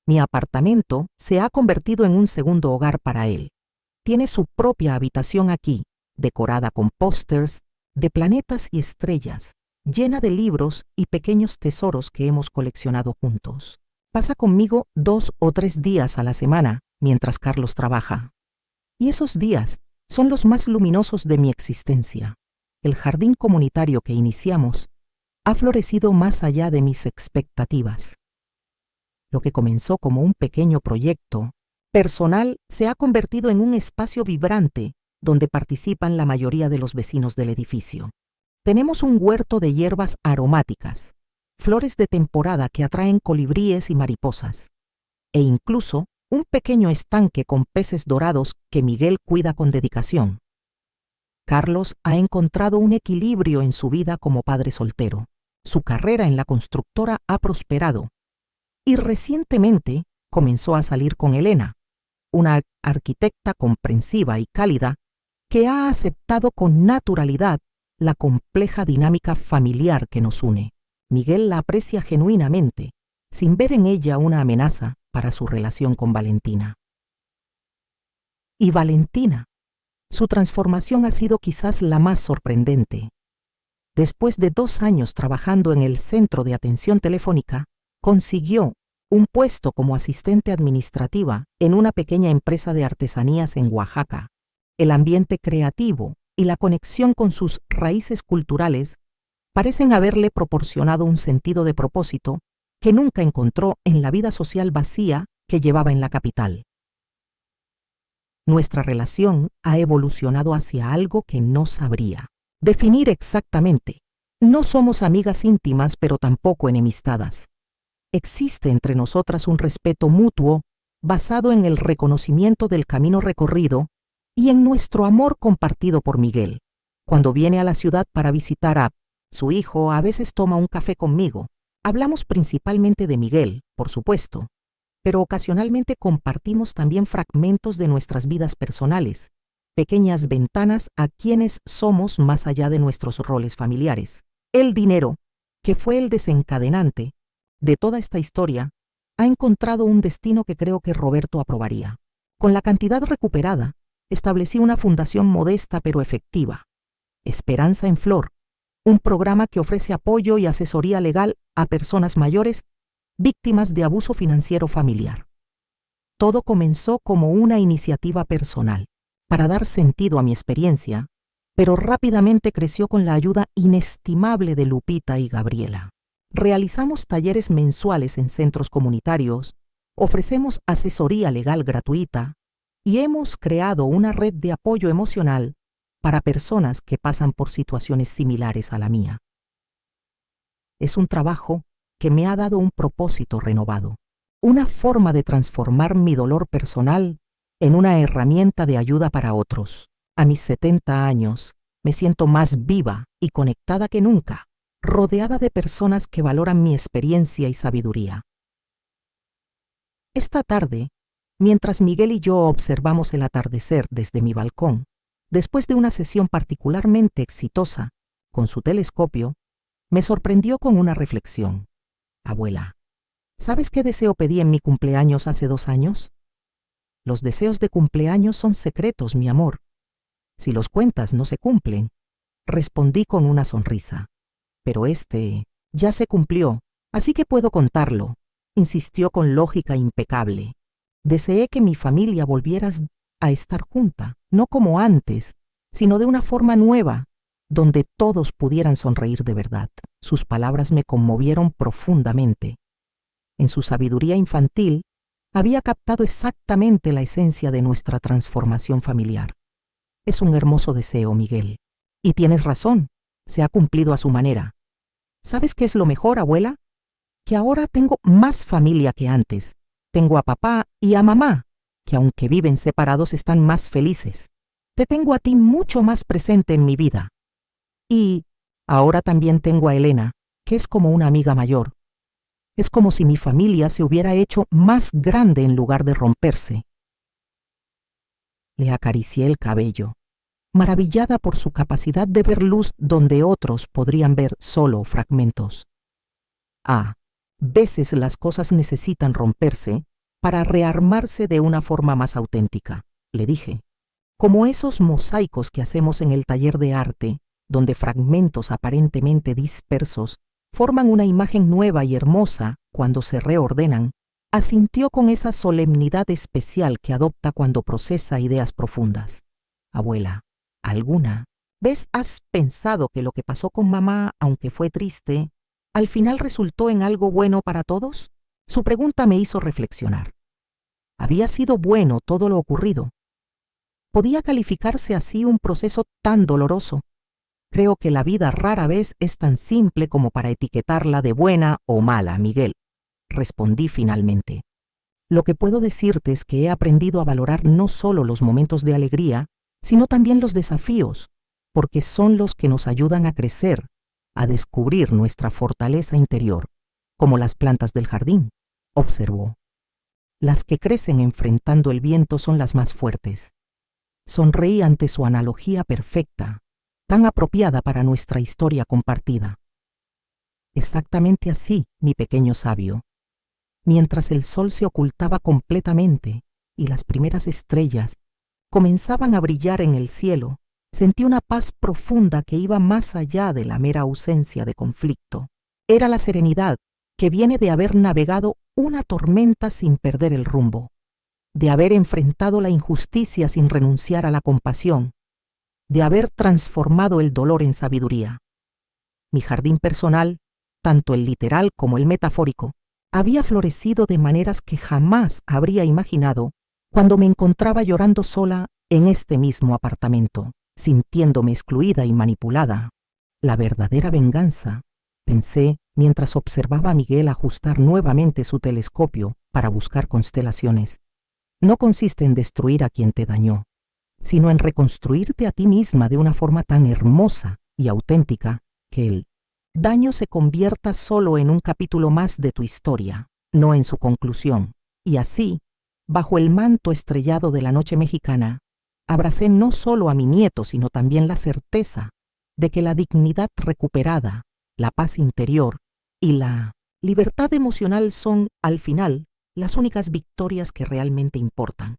Mi apartamento se ha convertido en un segundo hogar para él. Tiene su propia habitación aquí, decorada con pósters de planetas y estrellas, llena de libros y pequeños tesoros que hemos coleccionado juntos. Pasa conmigo 2 o 3 días a la semana mientras Carlos trabaja. Y esos días son los más luminosos de mi existencia. El jardín comunitario que iniciamos ha florecido más allá de mis expectativas. Lo que comenzó como un pequeño proyecto personal se ha convertido en un espacio vibrante donde participan la mayoría de los vecinos del edificio. Tenemos un huerto de hierbas aromáticas, flores de temporada que atraen colibríes y mariposas, e incluso un pequeño estanque con peces dorados que Miguel cuida con dedicación. Carlos ha encontrado un equilibrio en su vida como padre soltero. Su carrera en la constructora ha prosperado y recientemente comenzó a salir con Elena, una arquitecta comprensiva y cálida que ha aceptado con naturalidad la compleja dinámica familiar que nos une. Miguel la aprecia genuinamente, sin ver en ella una amenaza para su relación con Valentina. Y Valentina, su transformación ha sido quizás la más sorprendente. Después de 2 años trabajando en el centro de atención telefónica, consiguió un puesto como asistente administrativa en una pequeña empresa de artesanías en Oaxaca. El ambiente creativo y la conexión con sus raíces culturales parecen haberle proporcionado un sentido de propósito que nunca encontró en la vida social vacía que llevaba en la capital. Nuestra relación ha evolucionado hacia algo que no sabría definir exactamente. No somos amigas íntimas, pero tampoco enemistadas. Existe entre nosotras un respeto mutuo basado en el reconocimiento del camino recorrido y en nuestro amor compartido por Miguel. Cuando viene a la ciudad para visitar a su hijo, a veces toma un café conmigo. Hablamos principalmente de Miguel, por supuesto, pero ocasionalmente compartimos también fragmentos de nuestras vidas personales, pequeñas ventanas a quienes somos más allá de nuestros roles familiares. El dinero, que fue el desencadenante de toda esta historia, ha encontrado un destino que creo que Roberto aprobaría. Con la cantidad recuperada, establecí una fundación modesta pero efectiva, Esperanza en Flor, un programa que ofrece apoyo y asesoría legal a personas mayores víctimas de abuso financiero familiar. Todo comenzó como una iniciativa personal, para dar sentido a mi experiencia, pero rápidamente creció con la ayuda inestimable de Lupita y Gabriela. Realizamos talleres mensuales en centros comunitarios, ofrecemos asesoría legal gratuita y hemos creado una red de apoyo emocional para personas que pasan por situaciones similares a la mía. Es un trabajo que me ha dado un propósito renovado, una forma de transformar mi dolor personal en una herramienta de ayuda para otros. A mis 70 años, me siento más viva y conectada que nunca, rodeada de personas que valoran mi experiencia y sabiduría. Esta tarde, Mientras Miguel y yo observamos el atardecer desde mi balcón, después de una sesión particularmente exitosa con su telescopio, me sorprendió con una reflexión. Abuela, ¿sabes qué deseo pedí en mi cumpleaños hace 2 años? Los deseos de cumpleaños son secretos, mi amor. Si los cuentas, no se cumplen. Respondí con una sonrisa. Pero ya se cumplió, así que puedo contarlo, insistió con lógica impecable. Deseé que mi familia volviera a estar junta, no como antes, sino de una forma nueva, donde todos pudieran sonreír de verdad. Sus palabras me conmovieron profundamente. En su sabiduría infantil, había captado exactamente la esencia de nuestra transformación familiar. Es un hermoso deseo, Miguel. Y tienes razón, se ha cumplido a su manera. ¿Sabes qué es lo mejor, abuela? Que ahora tengo más familia que antes. Tengo a papá y a mamá, que aunque viven separados están más felices. Te tengo a ti mucho más presente en mi vida. Y ahora también tengo a Elena, que es como una amiga mayor. Es como si mi familia se hubiera hecho más grande en lugar de romperse. Le acaricié el cabello, maravillada por su capacidad de ver luz donde otros podrían ver solo fragmentos. Veces las cosas necesitan romperse para rearmarse de una forma más auténtica, le dije. Como esos mosaicos que hacemos en el taller de arte, donde fragmentos aparentemente dispersos forman una imagen nueva y hermosa cuando se reordenan, asintió con esa solemnidad especial que adopta cuando procesa ideas profundas. Abuela, ¿alguna vez has pensado que lo que pasó con mamá, aunque fue triste, al final resultó en algo bueno para todos? Su pregunta me hizo reflexionar. ¿Había sido bueno todo lo ocurrido? ¿Podía calificarse así un proceso tan doloroso? Creo que la vida rara vez es tan simple como para etiquetarla de buena o mala, Miguel. Respondí finalmente. Lo que puedo decirte es que he aprendido a valorar no solo los momentos de alegría, sino también los desafíos, porque son los que nos ayudan a crecer, a descubrir nuestra fortaleza interior, como las plantas del jardín, observó. Las que crecen enfrentando el viento son las más fuertes. Sonreí ante su analogía perfecta, tan apropiada para nuestra historia compartida. Exactamente así, mi pequeño sabio. Mientras el sol se ocultaba completamente y las primeras estrellas comenzaban a brillar en el cielo, sentí una paz profunda que iba más allá de la mera ausencia de conflicto. Era la serenidad que viene de haber navegado una tormenta sin perder el rumbo, de haber enfrentado la injusticia sin renunciar a la compasión, de haber transformado el dolor en sabiduría. Mi jardín personal, tanto el literal como el metafórico, había florecido de maneras que jamás habría imaginado cuando me encontraba llorando sola en este mismo apartamento, sintiéndome excluida y manipulada. La verdadera venganza, pensé mientras observaba a Miguel ajustar nuevamente su telescopio para buscar constelaciones, no consiste en destruir a quien te dañó, sino en reconstruirte a ti misma de una forma tan hermosa y auténtica que el daño se convierta solo en un capítulo más de tu historia, no en su conclusión. Y así, bajo el manto estrellado de la noche mexicana, abracé no solo a mi nieto, sino también la certeza de que la dignidad recuperada, la paz interior y la libertad emocional son, al final, las únicas victorias que realmente importan.